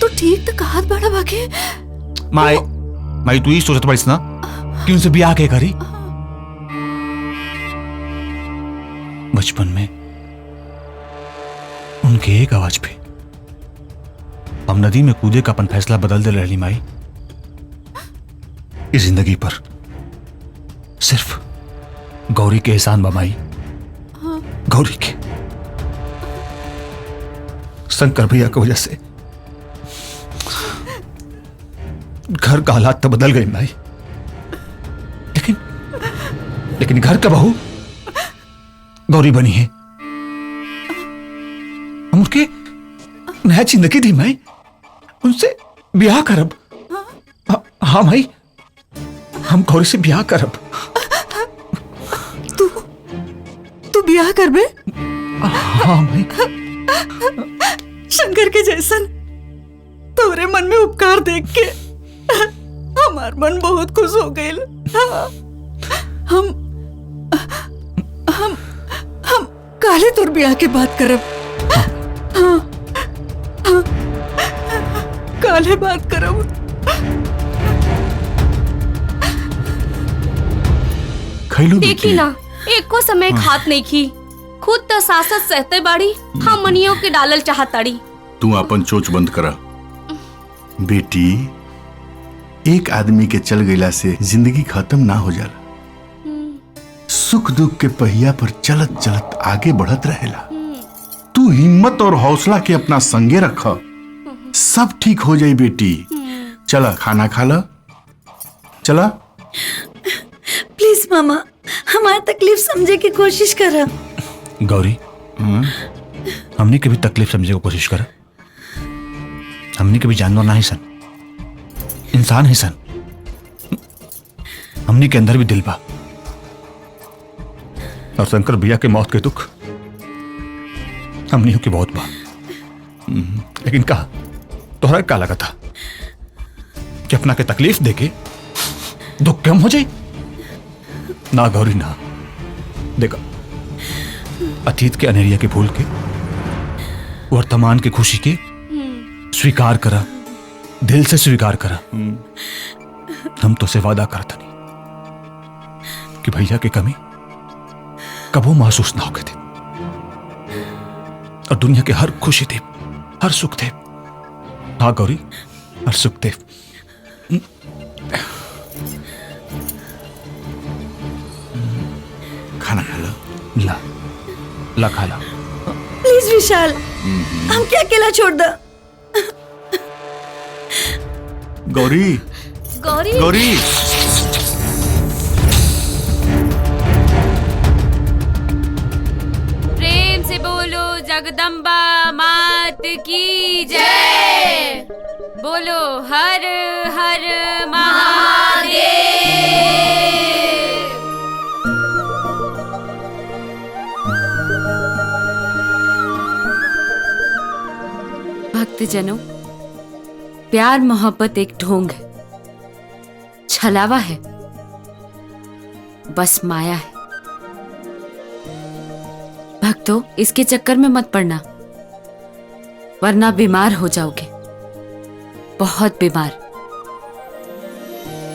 तो ठीक तो कहात बड़ा बाके। माई माई तू ही सोचत पड़ीस ना कि उनसे ब्याह के करी। बचपन में उनके एक आवाज पे हम नदी में कूदे का अपन फैसला बदल दे रही माई। इस जिंदगी पर सिर्फ गौरी के एहसान बा माई। गौरी के शंकर भैया की वजह से घर का हालात तो बदल गए माई, लेकिन घर का बहू गौरी बनी है। हम उनके नया जिंदगी दी माई, उनसे ब्याह करब। हाँ माई, हम गौरी से ब्याह करब। तू ब्याह करबे? हाँ माई। शंकर के जैसन तोरे मन में उपकार देख के हमार मन बहुत खुश हो गइल। हम काले तोर ब्याह के बात करब। हाँ, हाँ, काले बात करब। खैलू देखी ना एको समय खात नहीं खी, खुद तो सासत सहते बाड़ी, हम मनियों के डालल चाहताड़ी। तू अपन चोच बंद करा बेटी। एक आदमी के चल गईला से जिंदगी खत्म ना हो जाला। सुख दुख के पहिया पर चलत चलत आगे बढ़त रहेला। तू हिम्मत और हौसला के अपना संगे रख, सब ठीक हो जाई बेटी। चला खाना खा ला, चला। प्लीज मामा, हमारी तकलीफ समझे की कोशिश करा। गौरी, हमने कभी तकलीफ समझने की कोशिश करा? हमने कभी जानवर ना ही सन, इंसान ही सन। हमने के अंदर भी दिल बा, और शंकर भैया के मौत के दुख हमने के बहुत बा। लेकिन कहा तोहरा का लगा था कि अपना के तकलीफ देके दुख कम हो जाए? ना गौरी ना, देखा अतीत के अनेरिया के भूल के वर्तमान की खुशी के स्वीकार करा, दिल से स्वीकार करा। हम तो से वादा करता नहीं कि भैया की कमी कबो महसूस ना होके थे, और दुनिया के हर खुशी थे, हर सुख थे। हाँ गौरी, हर सुख थे। खाना खा ला। ला ला खा ला। प्लीज विशाल, हम क्या अकेला छोड़ दो। गौरी, गौरी, गौरी। प्रेम से बोलो जगदम्बा मात की जय। बोलो हर हर महादेव। भक्तजनों, प्यार मोहब्बत एक ढोंग है, छलावा है, बस माया है। भक्तों, इसके चक्कर में मत पड़ना, वरना बीमार हो जाओगे, बहुत बीमार।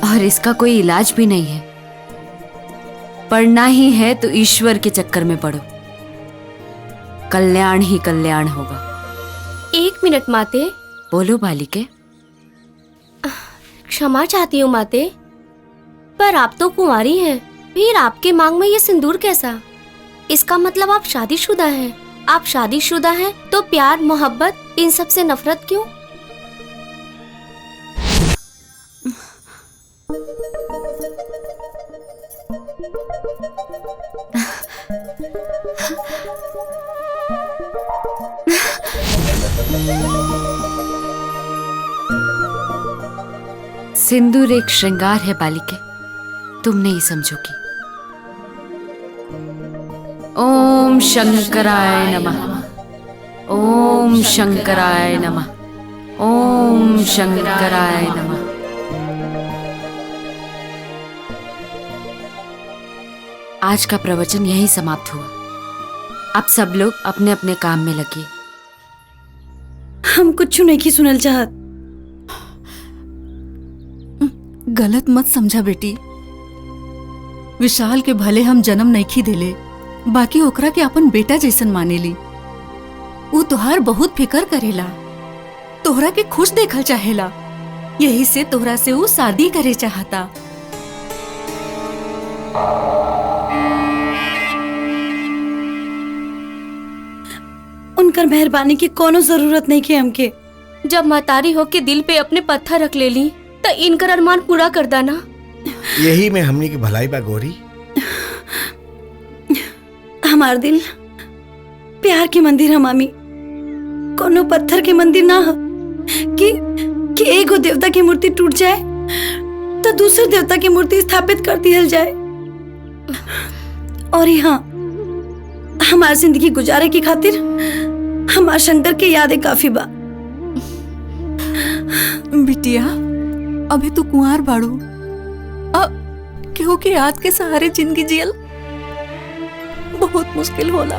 और इसका कोई इलाज भी नहीं है। पढ़ना ही है तो ईश्वर के चक्कर में पढ़ो, कल्याण ही कल्याण होगा। 1 मिनट माते। बोलो बालिके। क्षमा चाहती हूँ माते, पर आप तो कुंवारी हैं, फिर आपके मांग में ये सिंदूर कैसा? इसका मतलब आप शादीशुदा हैं। आप शादीशुदा हैं तो प्यार मोहब्बत इन सब से नफरत क्यों? सिंदूर एक श्रृंगार है बालिके, तुम नहीं समझोगी। ओम शंकराय नमः, ओम शंकराय नमः, ओम शंकराय नमः। आज का प्रवचन यहीं समाप्त हुआ। अब सब लोग अपने अपने काम में लगिए। हम कुछ नहीं की सुनल चाहत। गलत मत समझा बेटी। विशाल के भले हम जन्म नहीं देले, बाकी ओकरा के अपन बेटा जैसन मानेली। ऊ तोहार बहुत फिकर करेला, तोहरा के खुश देखल चाहेला, यही से तोहरा से ऊ शादी करे चाहता। उनकर मेहरबानी की कोनो जरूरत नहीं की हमके। जब मतारी होके दिल पे अपने पत्थर रख ले ली तो इनकर अरमान पूरा कर दाना। यही में हमनी की भलाई बा गौरी। हमार दिल प्यार के मंदिर है मामी, कोनो पत्थर के मंदिर ना हो कि एगो देवता की मूर्ति टूट जाए तो दूसरे देवता की मूर्ति स्थापित कर दिया जाए। और यहाँ हमार जिंदगी गुजारे की खातिर हमार शंकर के यादें काफी बा। बिटिया, अभी तू कुंवार बाड़ू, अब केहू के याद के सहारे जिंदगी जियल बहुत मुश्किल होला।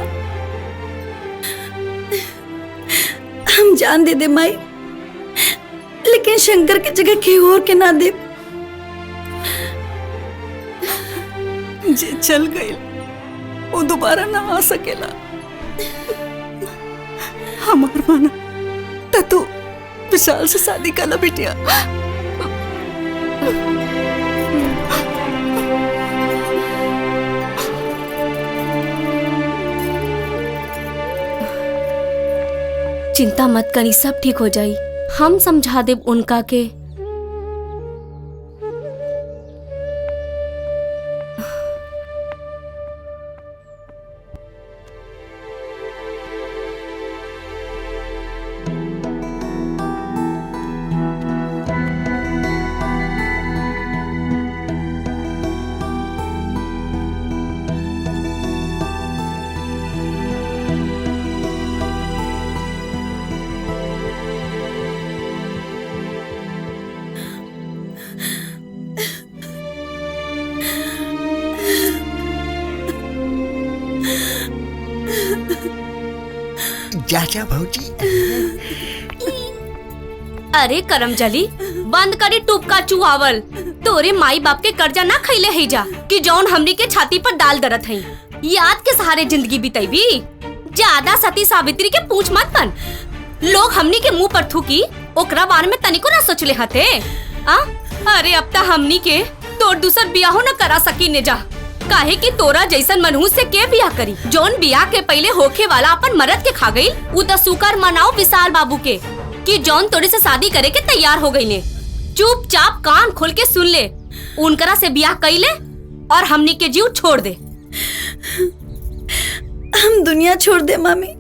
हम जान दे माई, लेकिन शंकर की जगह केहू और के ना दे। जे चल गई वो दोबारा ना आ सकेला। हमार माना तो तू विशाल से शादी कर ला बिटिया। चिंता मत करी, सब ठीक हो जाई। हम समझा देब उनका के। चाचा भौजी। अरे करमजली, बंद करी टूपका चुहावल। तोरे माई बाप के कर्जा ना खैले है जा कि जौन हमनी के छाती पर डाल दरत है। याद के सहारे जिंदगी बिताईबी। ज्यादा सती सावित्री के पूछ मत बन। लोग हमनी के मुंह पर थूकी, ओकरा बारे में तनिको ना सोचले हते। अरे अब ता हमनी के तोर दूसर बियाहो न करा सकी ने जा। काहे कि तोरा जैसन मनहूस से के बियाह करी। जौन बियाह के पहले होखे वाला अपन मरद के खा गई, उ त शुक्र मनाओ विशाल बाबू के कि जौन तोरे से शादी करे के तैयार हो गई ने। चुपचाप कान खोल के सुन ले, उनकरा से बियाह कइले और हमनी के जीव छोड़ दे। हम दुनिया छोड़ दे मामी,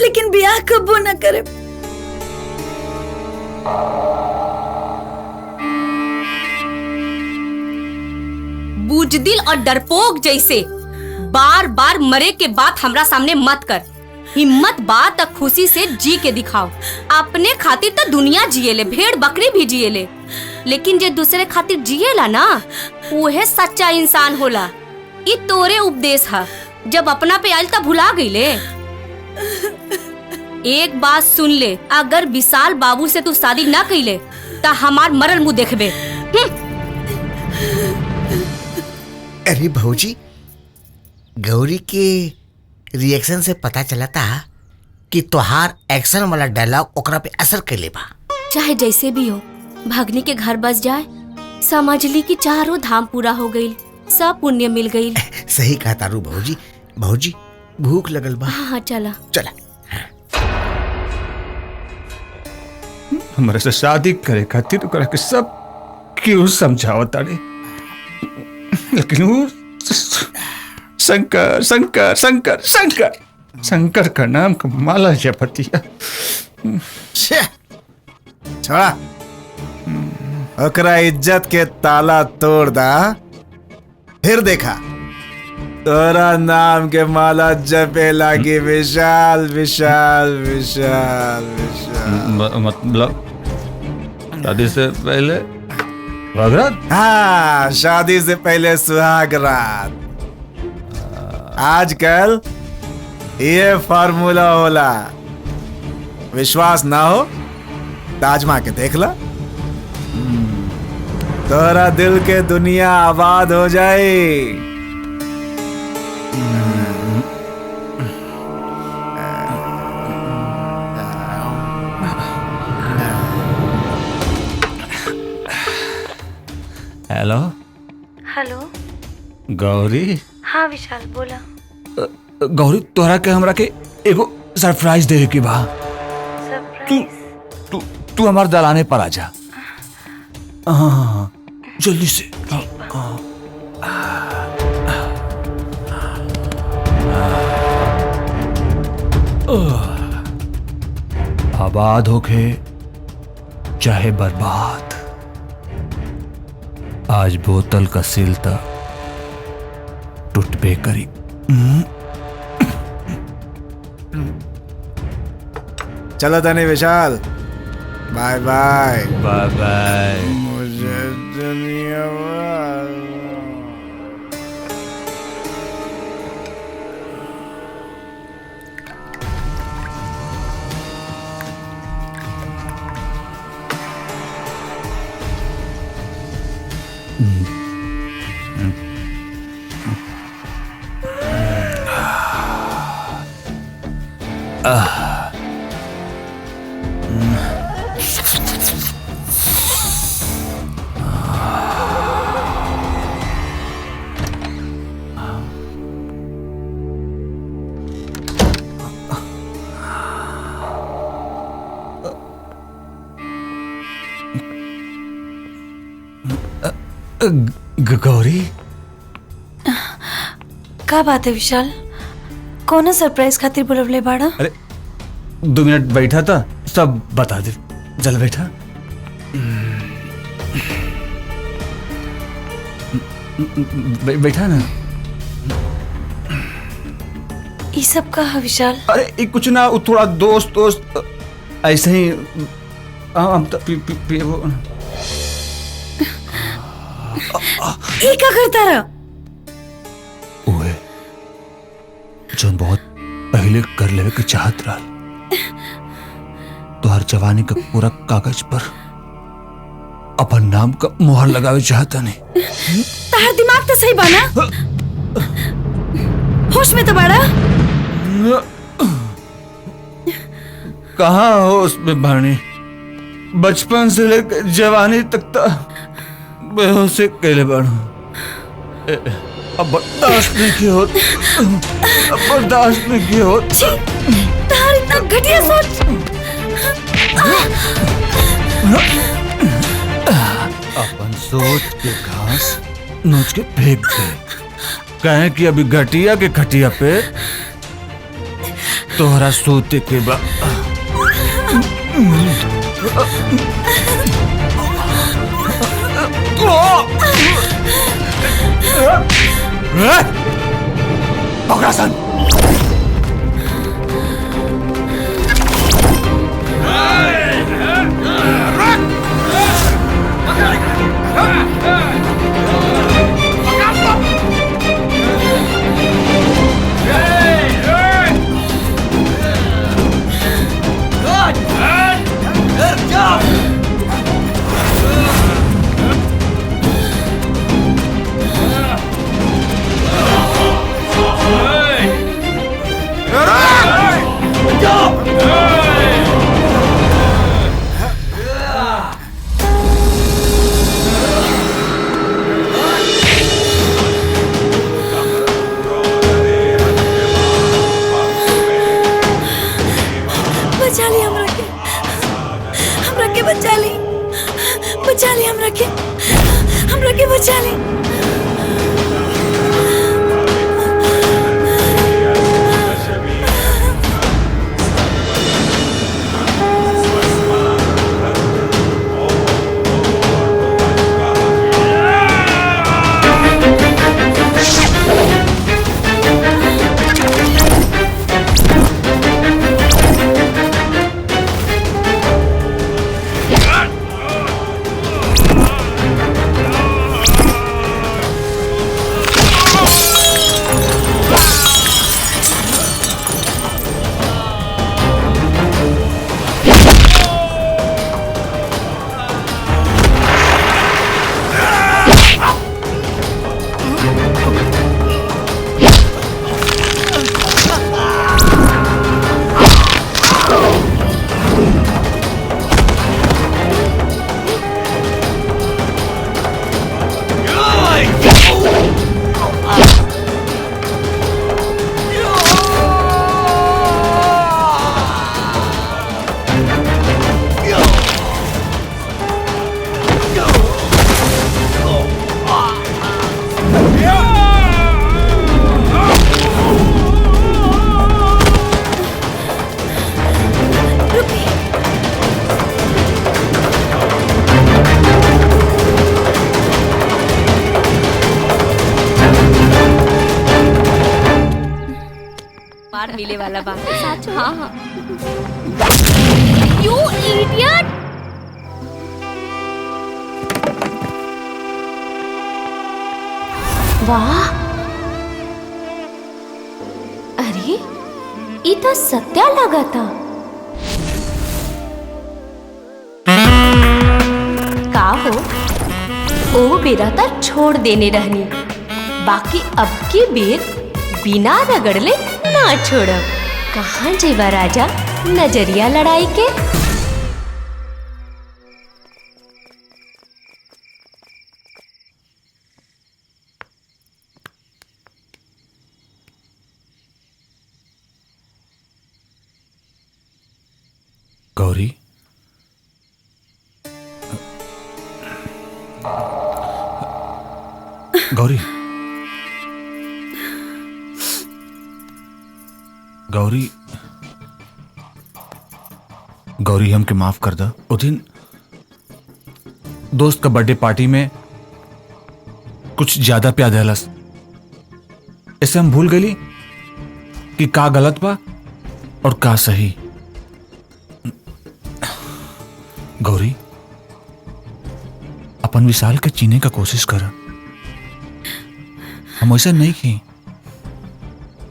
लेकिन बियाह कबो न करे। बुजदिल और डरपोक जैसे बार बार मरे के बाद हमरा सामने मत कर। हिम्मत बात तक खुशी से जी के दिखाओ। अपने खातिर तो दुनिया जिएले, भेड़ बकरी भी जिएले, लेकिन जे दूसरे खातिर जिएला ना, वह सच्चा इंसान होला। ई तोरे उपदेश है। जब अपना पे आयल तब भुला गईले। एक बात सुन ले, अगर विशाल बाबू से तू शादी ना कइले ता हमार मरल मुंह देखबे। अरे भौजी, गौरी के रिएक्शन से पता चला था कि तोहार एक्शन वाला डायलॉग ओकरा पे असर कैले बा। चाहे जैसे भी हो, भगनी के घर बस जाए, समझ ली कि चारों धाम पूरा हो गई, सब पुण्य मिल गई। सही कहा तारू भौजी। भौजी भूख लगल बा। हाँ चला चला। हमारे से शादी करे खातिर ओकरा के सब क्यों समझावता रे, लेकिन वो शंकर शंकर शंकर शंकर शंकर का नाम का माला जपतिया। छोड़ा, ओकरा इज्जत के ताला तोड़ दा, फिर देखा तोरा नाम के माला जपे लागी विशाल विशाल विशाल विशाल। मतलब शादी से पहले सुहाग रात? हाँ, शादी से पहले सुहाग रात। आजकल ये फार्मूला होला। विश्वास ना हो तो आजमा के देख ला, तोरा दिल के दुनिया आबाद हो जाए। Hello hello. गौरी। हाँ विशाल बोला। गौरी, तोहरा के हमरा के एगो सरप्राइज देवे के बा। तू तू हमार दलाने पर आ जा। हाँ, जल्दी से। आबाद होके चाहे बर्बाद, आज बोतल का सील तक टूटबे करी। चलो तने विशाल, बाय बाय बाय बाय। मुझे दुनिया गौरी का बात है विशाल? कौन सरप्राइज खातिर बुलवले बाड़ा? अरे 2 मिनट बैठा था, सब बता दे। चल बैठा। बैठा ना। ये सब का है विशाल? अरे ये कुछ ना, वो थोड़ा दोस्त ऐसे ही हम तो वो ये क्या करता रहा? ओए जोन बहुत पहले कर लेवे के चाहत रहा, तो हर जवानी का पूरा कागज पर अपन नाम का मुहर लगावे चाहता नहीं। तार दिमाग तो सही बाना? होश में तो बाड़ा? कहाँ होश में भानी? बचपन से लेकर जवानी तक तो बेहोश कैले बाड़ू। अब बर्दाश्त नहीं की होत, अब बर्दाश्त नहीं की होत। तार इतना घटिया सोच। अपन सोच के घास नोच के फेंक दे, कहें कि अभी घटिया के खटिया पे तोहरा सोते के बाद पकड़ासन। बचा ले। मिले वाला बात सच। हाँ हाँ। You idiot! वाह, अरे ये तो सत्या लगा था। का हो ओ बेरा तो छोड़ देने रहनी, बाकी अब की बेर बिना रगड़ले ना छोड़ब। कहाँ जेबा राजा नजरिया लड़ाई के? गौरी, गौरी गौरी गौरी हमके माफ कर दा। उस दिन दोस्त का बर्थडे पार्टी में कुछ ज्यादा प्यार दिलस, ऐसे हम भूल गई कि का गलत बा और का सही। गौरी अपन विशाल के चीने का कोशिश कर, हम ऐसा नहीं की,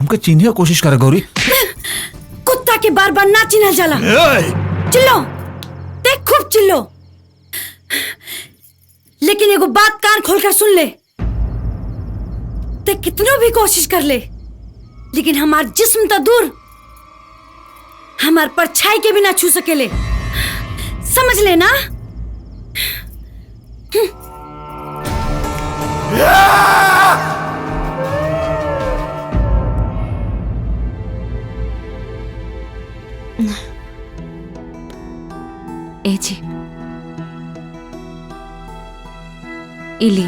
हमके चीने का कोशिश कर। गौरी कुत्ता के बार बार ना चिन्हल जाला। चिल्लो, देख खूब चिल्लो, लेकिन एगो बात कान खोलकर सुन ले। ते कितनो भी कोशिश कर ले, लेकिन हमार जिस्म तो दूर, हमार परछाई के भी ना छू सकेले, समझ लेना। ए जी, इली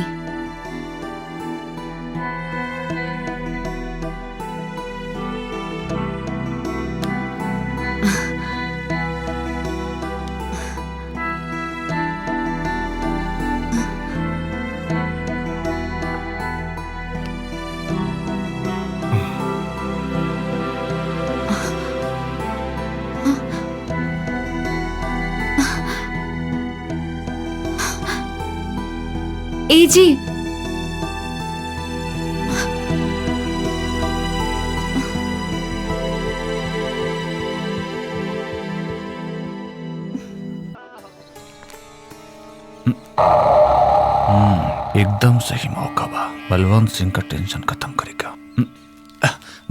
ए जी, एकदम सही मौका बा, बलवंत सिंह का टेंशन खत्म करेगा।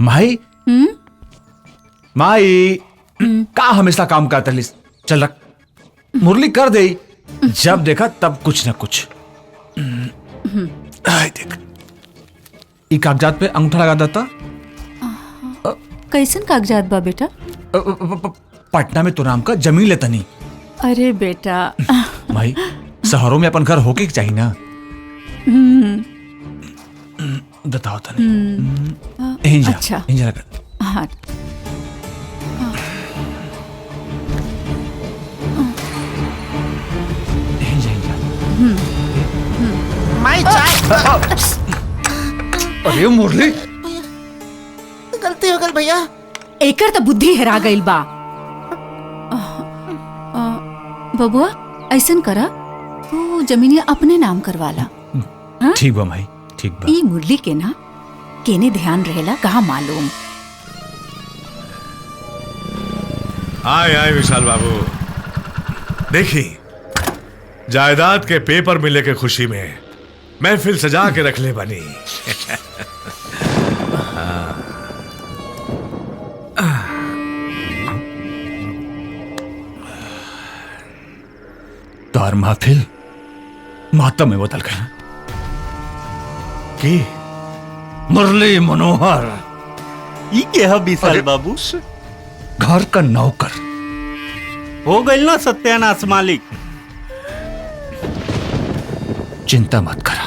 माई माई का हमेशा काम करता लिस, चल रख, मुरली कर दे, जब देखा तब कुछ न कुछ। देख, ई कागजात पे अंगूठा लगा देता। कैसन कागजात बा बेटा? पटना में तो नाम का जमीन लेता नहीं। अरे बेटा भाई शहरों में अपन घर होके चाहिए ना। बताओ तने। अच्छा हाँ। माई चाय। अरे मुरली, गलती हो गई भैया। एकर तो बुद्धि हेरा गइल बा। बबुआ ऐसन करा, तू जमीनिया अपने नाम करवाला। ठीक बा भाई, ठीक बा। ई मुरली के ना केने ध्यान रहेला कहा मालूम। आए आए विशाल बाबू, देखी जायदाद के पेपर मिले के खुशी में महफिल सजा के रख ले बनी। तार महफिल मातम में बदल गई कि मुरली मनोहर ये क्या है विशाल बाबू? घर का नौकर हो गई ना सत्यानाश मालिक। चिंता मत करा,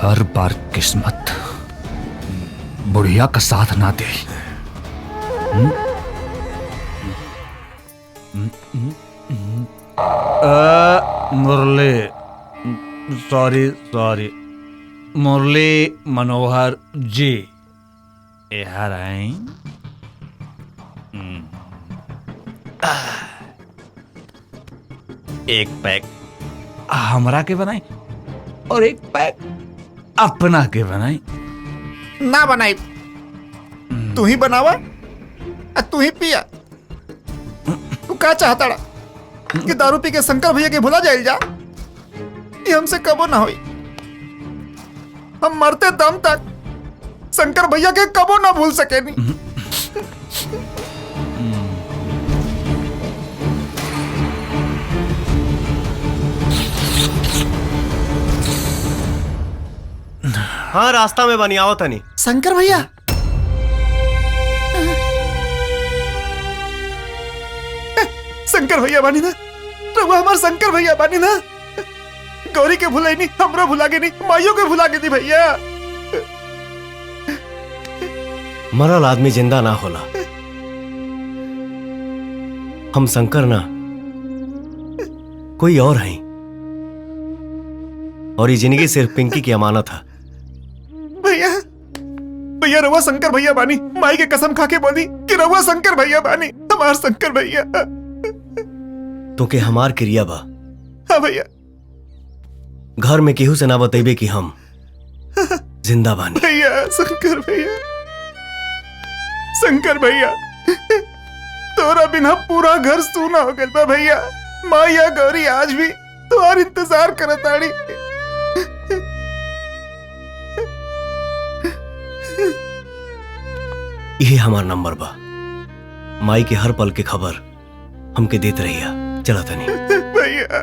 हर बार किस्मत बुढ़िया का साथ ना दे। मुरली सॉरी मुरली मनोहर जी यहाँ आए। एक पैक हमरा के बनाई और एक पैक अपना के बनाई। ना बनाई, तू ही बनावा तू ही पिया। तू का चाहता कि दारू पी के शंकर भैया के भुला जाइल जा? ये हमसे कबो ना होई। हम मरते दम तक शंकर भैया के कबो ना भूल सके नहीं। हाँ, रास्ता में बनी आओ तनी। शंकर भैया, शंकर भैया बानी ना, रघुआ हमार शंकर भैया बानी ना। गौरी के भुलाई नहीं, हमरा भुला के नहीं, माइयों के भुला के दी भैया। मरल आदमी जिंदा ना होला। हम शंकर ना कोई और हैं, और ये जिंदगी सिर्फ पिंकी की अमानत है। भैया भैया रवा शंकर भैया बानी, माई के कसम खा के बोली कि रवा शंकर भैया बानी, हमार शंकर भैया। तो के हमार क्रिया बा। हाँ भैया। घर में केहू से ना बतेबे कि हम जिंदा बानी। भैया शंकर भैया, शंकर भैया, तोरा बिना पूरा घर सूना हो गया बा भैया। माया गौरी आज भी तुम्हार इंतजार करताड़ी। यही हमार नंबर बा। माई के हर पल के खबर हमके देत रहिया। चला तनी भैया।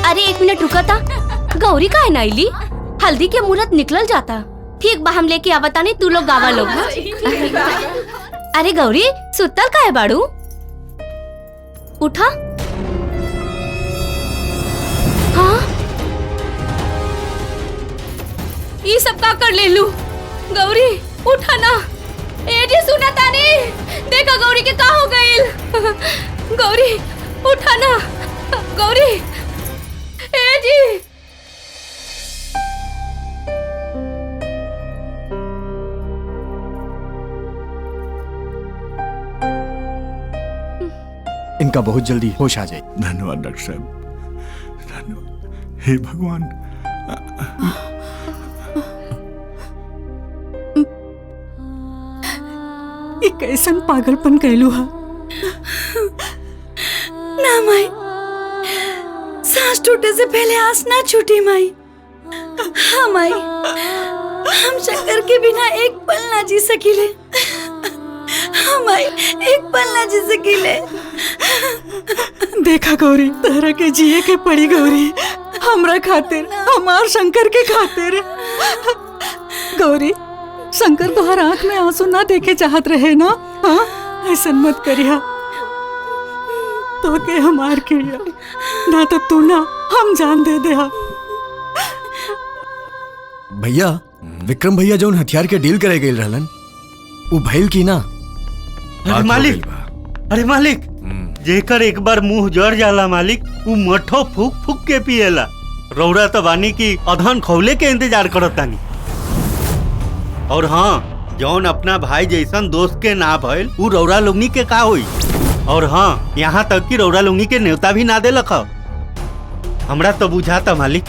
अरे एक मिनट रुका था, गौरी का है नाइली? हल्दी के मुहूर्त निकल जाता। ठीक बा, हम लेके आवता नहीं, तू लोग गावा लोग। अरे गौरी सुतल का है बाड़ू? उठा। हाँ ये सब का कर ले लू? गौरी उठा ना। ए जी सुना तानी, देखा गौरी के का हो गइल। गौरी उठा ना। गौरी ए जी। इनका बहुत जल्दी होश आ जाए। धन्यवाद डॉक्टर साहब, धन्यवाद। हे भगवान। ये कैसन पागलपन कहलू हा? ना माई, सांस टूटे से पहले आस ना छूटी माई। हाँ माई, हम शंकर के बिना एक पल ना जी सकीले। हाँ माई, एक पल ना जी सकीले। देखा गौरी, तहरा के जिए के पड़ी गौरी, हमरा खातिर, हमार शंकर के खातिर। गौरी, शंकर तोहर आंख में आंसू ना देखे चाहत रहे ना? हाँ ऐसा मत करिया। तो के हमार क्रिया ना, तो तू ना हम जान दे दे। भैया विक्रम भैया जो हथियार के डील करे गए रहलन, वो भइल की ना? अरे मालिक, अरे मालिक, जेकर एक बार मुंह जड़ जाला मालिक, वो मठो फूक फूक के पिएला। रौरा तो बानी की अधन खौले के इंतजार करतानी। और हाँ, जौन अपना भाई जैसन दोस्त के ना भइल, वो रौरा लोगनी के का होई। और हाँ, यहाँ तक कि रौरा लोगनी के न्योता भी ना देलक। हमरा तो बुझाता मालिक,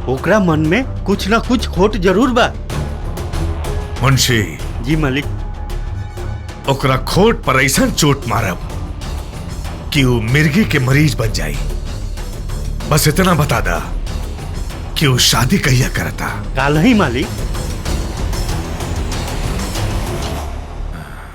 ओकरा मन में कुछ ना कुछ खोट जरूर बा। मुंशी जी मालिक। ओकरा खोट पर ऐसा चोट मारब कि वो मिर्गी के मरीज बन जाई। बस इतना बता दा कि वो शादी कहिया करता। काल ही मालिक।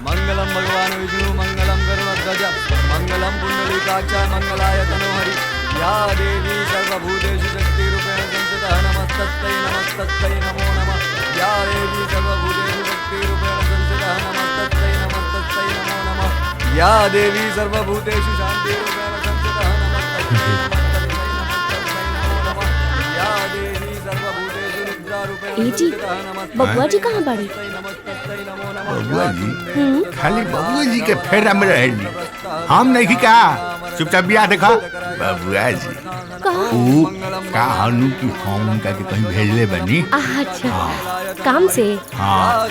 मंगलम भगवान विष्णु मंगलम गरुड़ध्वज मंगलम पुंडलीकाक्ष मंगलाय तनोहरि। या देवी सर्वभूतेषु शक्तिरूपेण संस्थिता नमस्तस्यै नमस्तस्यै नमो नमः। या देवी सर्वभूतेषु शक्तिरूपेण संस्थिता नमस्तस्यै नमस्तस्यै नमो नमः। या देवी सर्वभूतेषु शान्तिरूपेण संस्थिता नमस्तस्यै नमस्तस्यै नमस्तस्यै नमो नमः। या देवी सर्वभूतेषु निद्रारूपेण ए जी, बबुआ जी कहाँ बाड़ी? बबुआ जी खाली बबुआ जी के फेरा में रहेली, हम नहीं का चुपचाप बिया देखा। बबुआ जी ऊ का हनु की हम उनका के कहीं भेजले बनी। अच्छा, काम से? हाँ।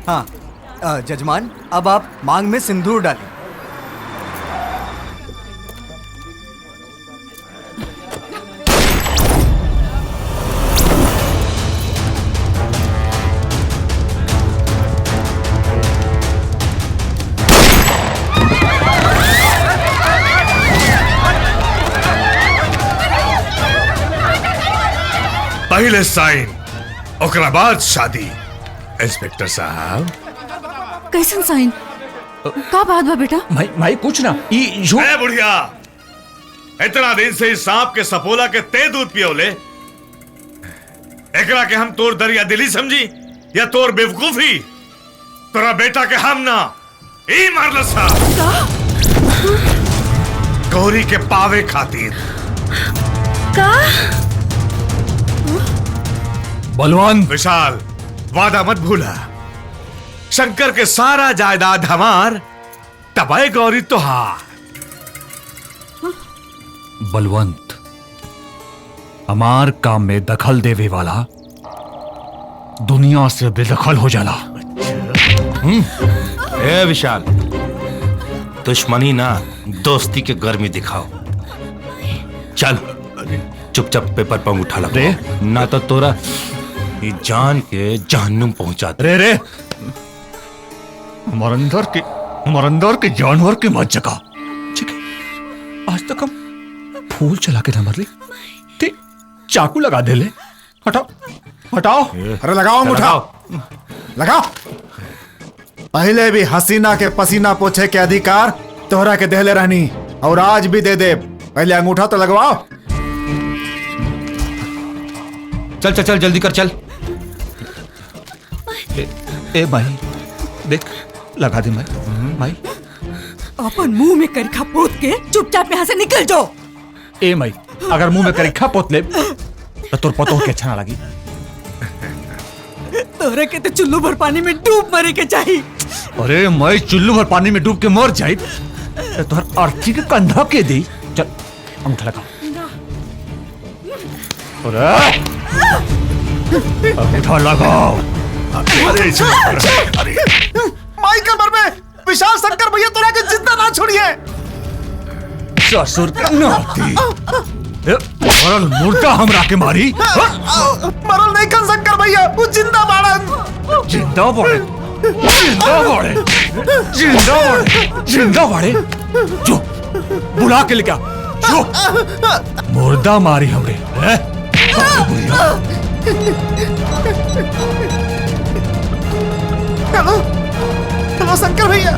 हाँ जजमान, अब आप मांग में सिंदूर डालें। पहले साइन ओकरा बाद शादी। इंस्पेक्टर साहब कैसन साइन का बात बा बेटा? भाई कुछ ना ए बुढ़िया, इतना दिन से इस सांप के सपोला के ते दूध पियोले, एकरा के हम तोर दरिया दिली समझी या तोर बेवकूफी? तोरा बेटा के हम ना ई मारल सा गौरी के पावे खातिर। का बलवंत विशाल, वादा मत भूला, शंकर के सारा जायदाद हमार, तबाही गौरी तुहार। बलवंत, हमार काम में दखल देवे वाला दुनिया से बेदखल हो जाला। ए विशाल, दुश्मनी ना दोस्ती के गर्मी दिखाओ। चल चुपचाप पेपर पर उठा लगा, ना तो तोरा ये जान के जहन्नुम पहुंचा दे। रे हमारे अंदर के जानवर के मत जगा। ठीक है, आज तक हम फूल चला के ना मर ली, ठीक चाकू लगा दे ले। हटाओ हटाओ। अरे लगाओ मुठा, लगाओ। पहले भी हसीना के पसीना पोछे के अधिकार तोहरा के देले रहनी और आज भी दे दे। पहले अंगूठा तो लगवाओ। चल चल चल जल्दी कर, चल। ए भाई देख, लगा दे भाई। अपन मुंह में करिखा पोत के चुपचाप यहाँ से निकल जाओ। ए माई, अगर मुंह में करिखा पोत ले तो तोर पतो के अच्छा ना लगी। तोरा के तो चुल्लू भर पानी में डूब मरे के चाहिए। अरे मैं चुल्लू भर पानी में डूब के मर जाई तो तोहर अर्थी के कंधा के दी। चल अंगूठा लगा। अरे अंगूठा लगाओ। अरे माई कमर में विशाल शंकर भैया तोरा के जिंदा ना छोड़िए। ससुर का नाती मरल मुर्दा हमरा के मारी। मरल नहीं कर शंकर भैया, वो जिंदा बाड़न। जिंदा बाड़े, जिंदा बाड़े, जिंदा बाड़े, जिंदा बाड़े। जो बुला के लेके आ, जो मुर्दा मारी हमरे। हेलो हेलो शंकर भैया।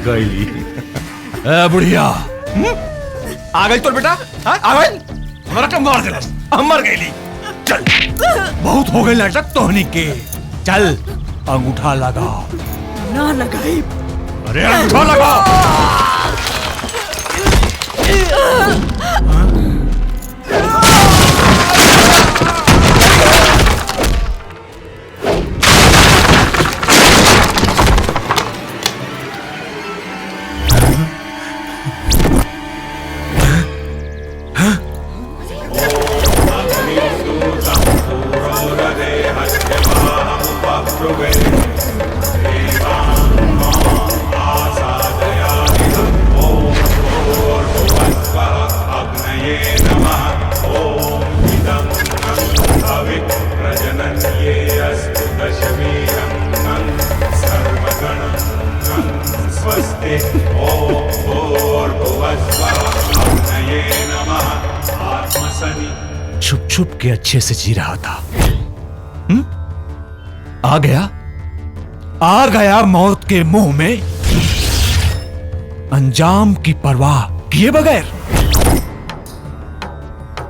गईली ए बुढ़िया, आ गई तोर बेटा। आ गई, हमारा कम मार दिला, हम मर गईली। चल बहुत हो गई नाटक तोहनी के। चल अंगूठा लगा। ना लगाई। अरे अंगूठा लगा। छुप छुप के अच्छे से जी रहा था। आ गया मौत के मुंह में, अंजाम की परवाह किए बगैर।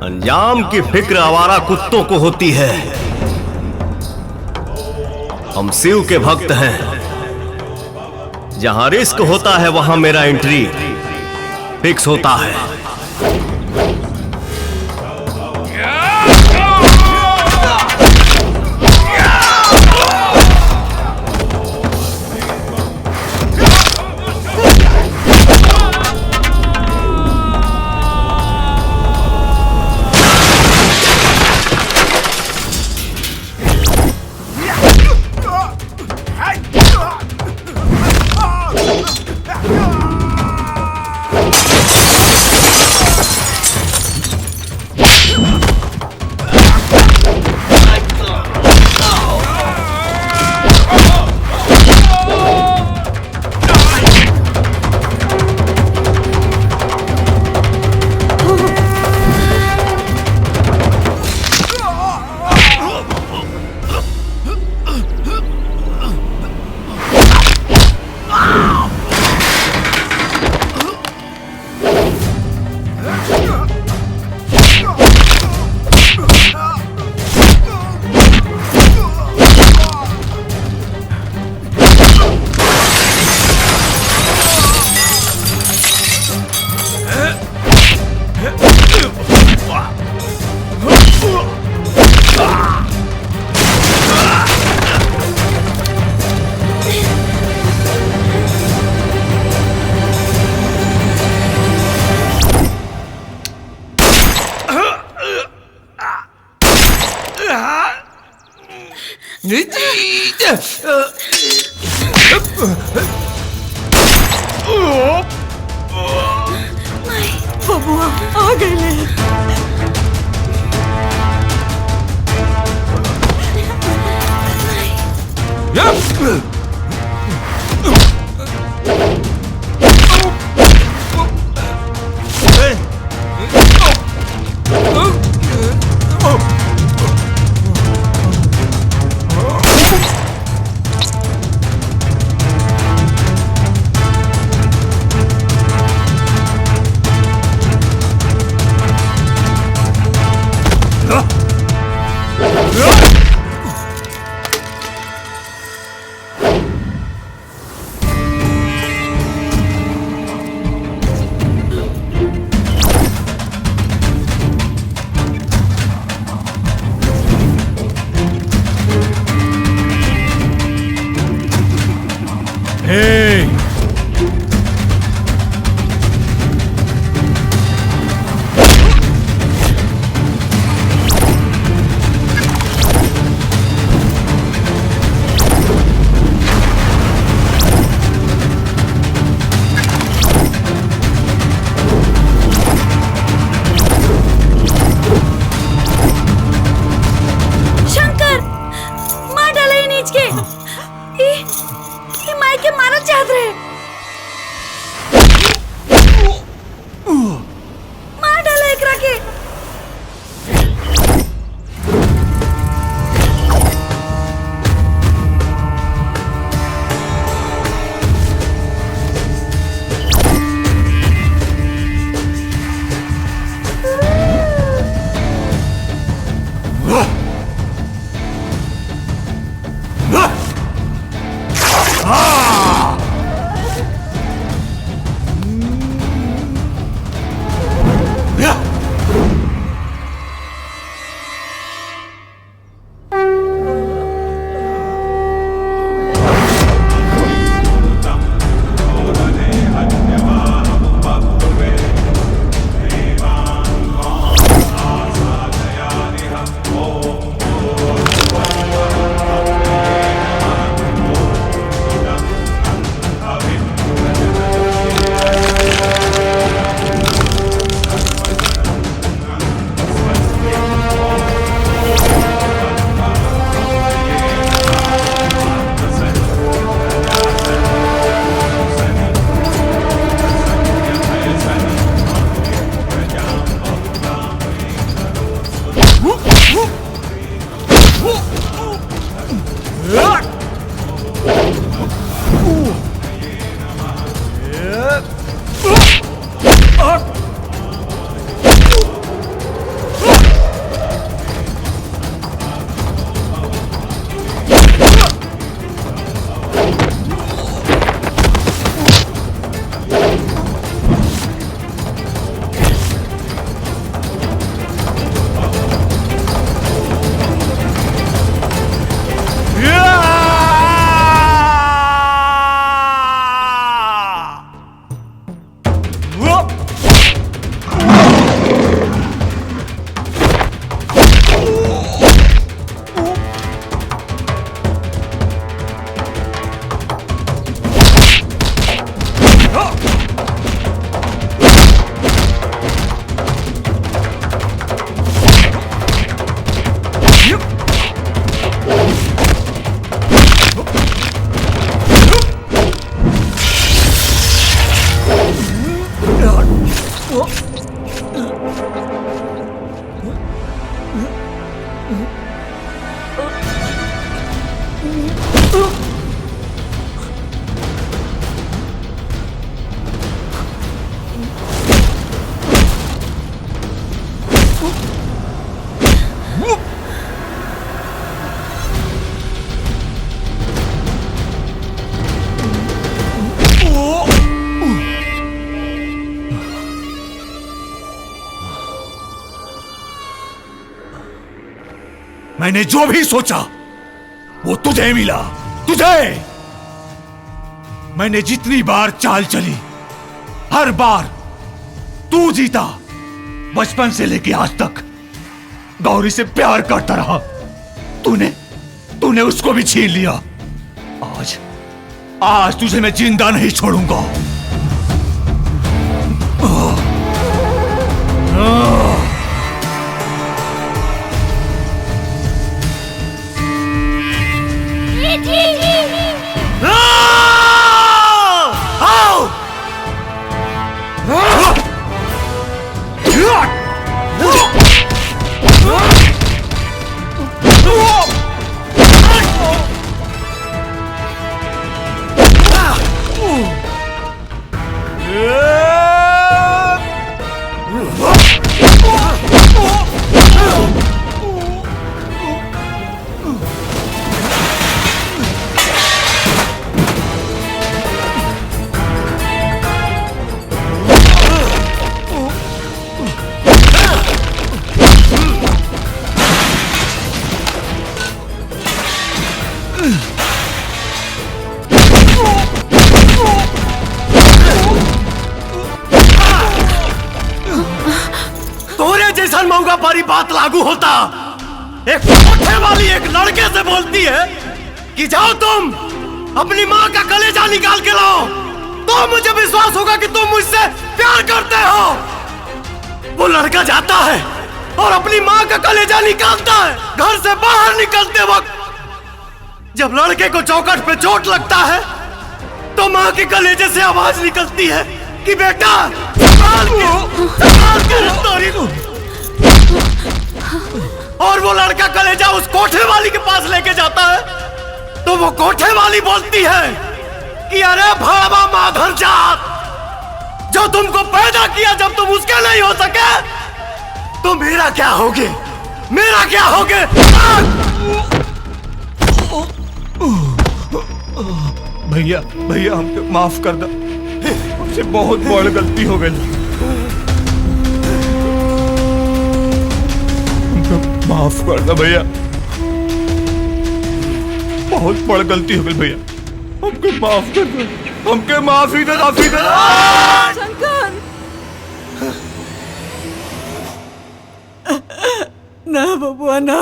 अंजाम की फिक्र आवारा कुत्तों को होती है। हम शिव के भक्त हैं, जहां रिस्क होता है वहां मेरा एंट्री फिक्स होता है। बबुआ आ गए। मैंने जो भी सोचा वो तुझे मिला, तुझे। मैंने जितनी बार चाल चली हर बार तू जीता। बचपन से लेके आज तक गौरी से प्यार करता रहा। तूने उसको भी छीन लिया। आज आज तुझे मैं जिंदा नहीं छोड़ूंगा। मऊगा पारी बात लागू होता। एक कोठे वाली एक लड़के से बोलती है कि जाओ तुम अपनी माँ का कलेजा निकाल के लाओ, तो मुझे विश्वास होगा कि तुम मुझसे प्यार करते हो। वो लड़का जाता है और अपनी माँ का कलेजा निकालता है। घर से बाहर निकलते वक्त जब लड़के को चौखट पे चोट लगता है तो माँ के कलेजे से आवाज निकलती है कि बेटा संभाल के और वो लड़का कलेजा उस कोठे वाली के पास लेके जाता है तो वो कोठे वाली बोलती है कि अरे भावा माधर जात, जो तुमको पैदा किया जब तुम उसके नहीं हो सके तो मेरा क्या होगे, मेरा क्या होगे। भैया भैया हमको माफ कर दो, हमसे बहुत बड़ी गलती हो गई। माफ कर दो भैया, बहुत बड़ी गलती हो गई भैया, हमको माफ कर दो, हमके माफी दे माफी दे। शंकर ना बबुआ ना,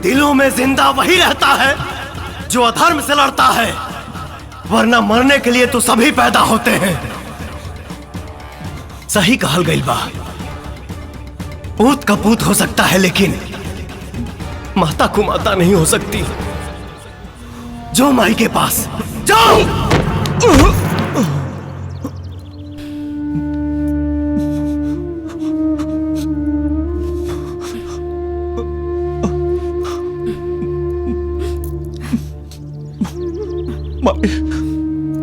दिलों में जिंदा वही रहता है जो अधर्म से लड़ता है, वरना मरने के लिए तो सभी पैदा होते हैं। सही कहल गई बा, पूत का पूत हो सकता है लेकिन माता को माता नहीं हो सकती। जो माई के पास जाओ।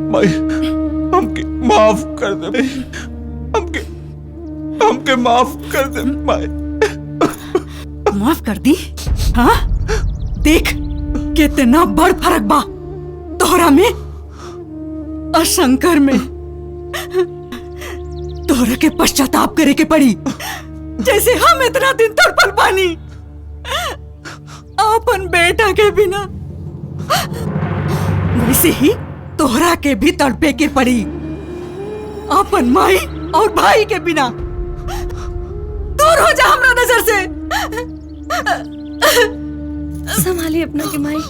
माई हमके माफ कर दे, हमके हमके माफ कर दे माई। माफ कर दी? हाँ देख कितना बड़ फर्क बा तोहरा में और शंकर में। तोहरा के पश्चाताप करे के पड़ी जैसे हम इतना दिन तड़पल पानी अपन बेटा के बिना, वैसे ही तोहरा के भी तड़पे के पड़ी अपन माई और भाई के बिना। दूर हो जा हमरा नजर से। संभालिए अपना के माई।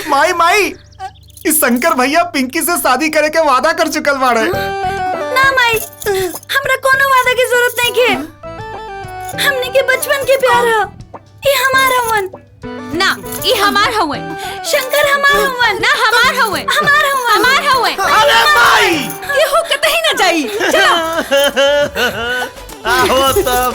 माई माई इस शंकर भैया पिंकी से शादी करे के वादा कर चुकल बाड़े। ना माई, हमरा कोनो वादा की जरूरत नहीं के। हमने के बचपन के प्यार है। ये हमार हवन। ना ये हमार हवे। शंकर हमार हवन। ना हमार हवे। हमार हवन। हमार हवे। अरे माई ये हो कतई न जाई। चलो आओ तब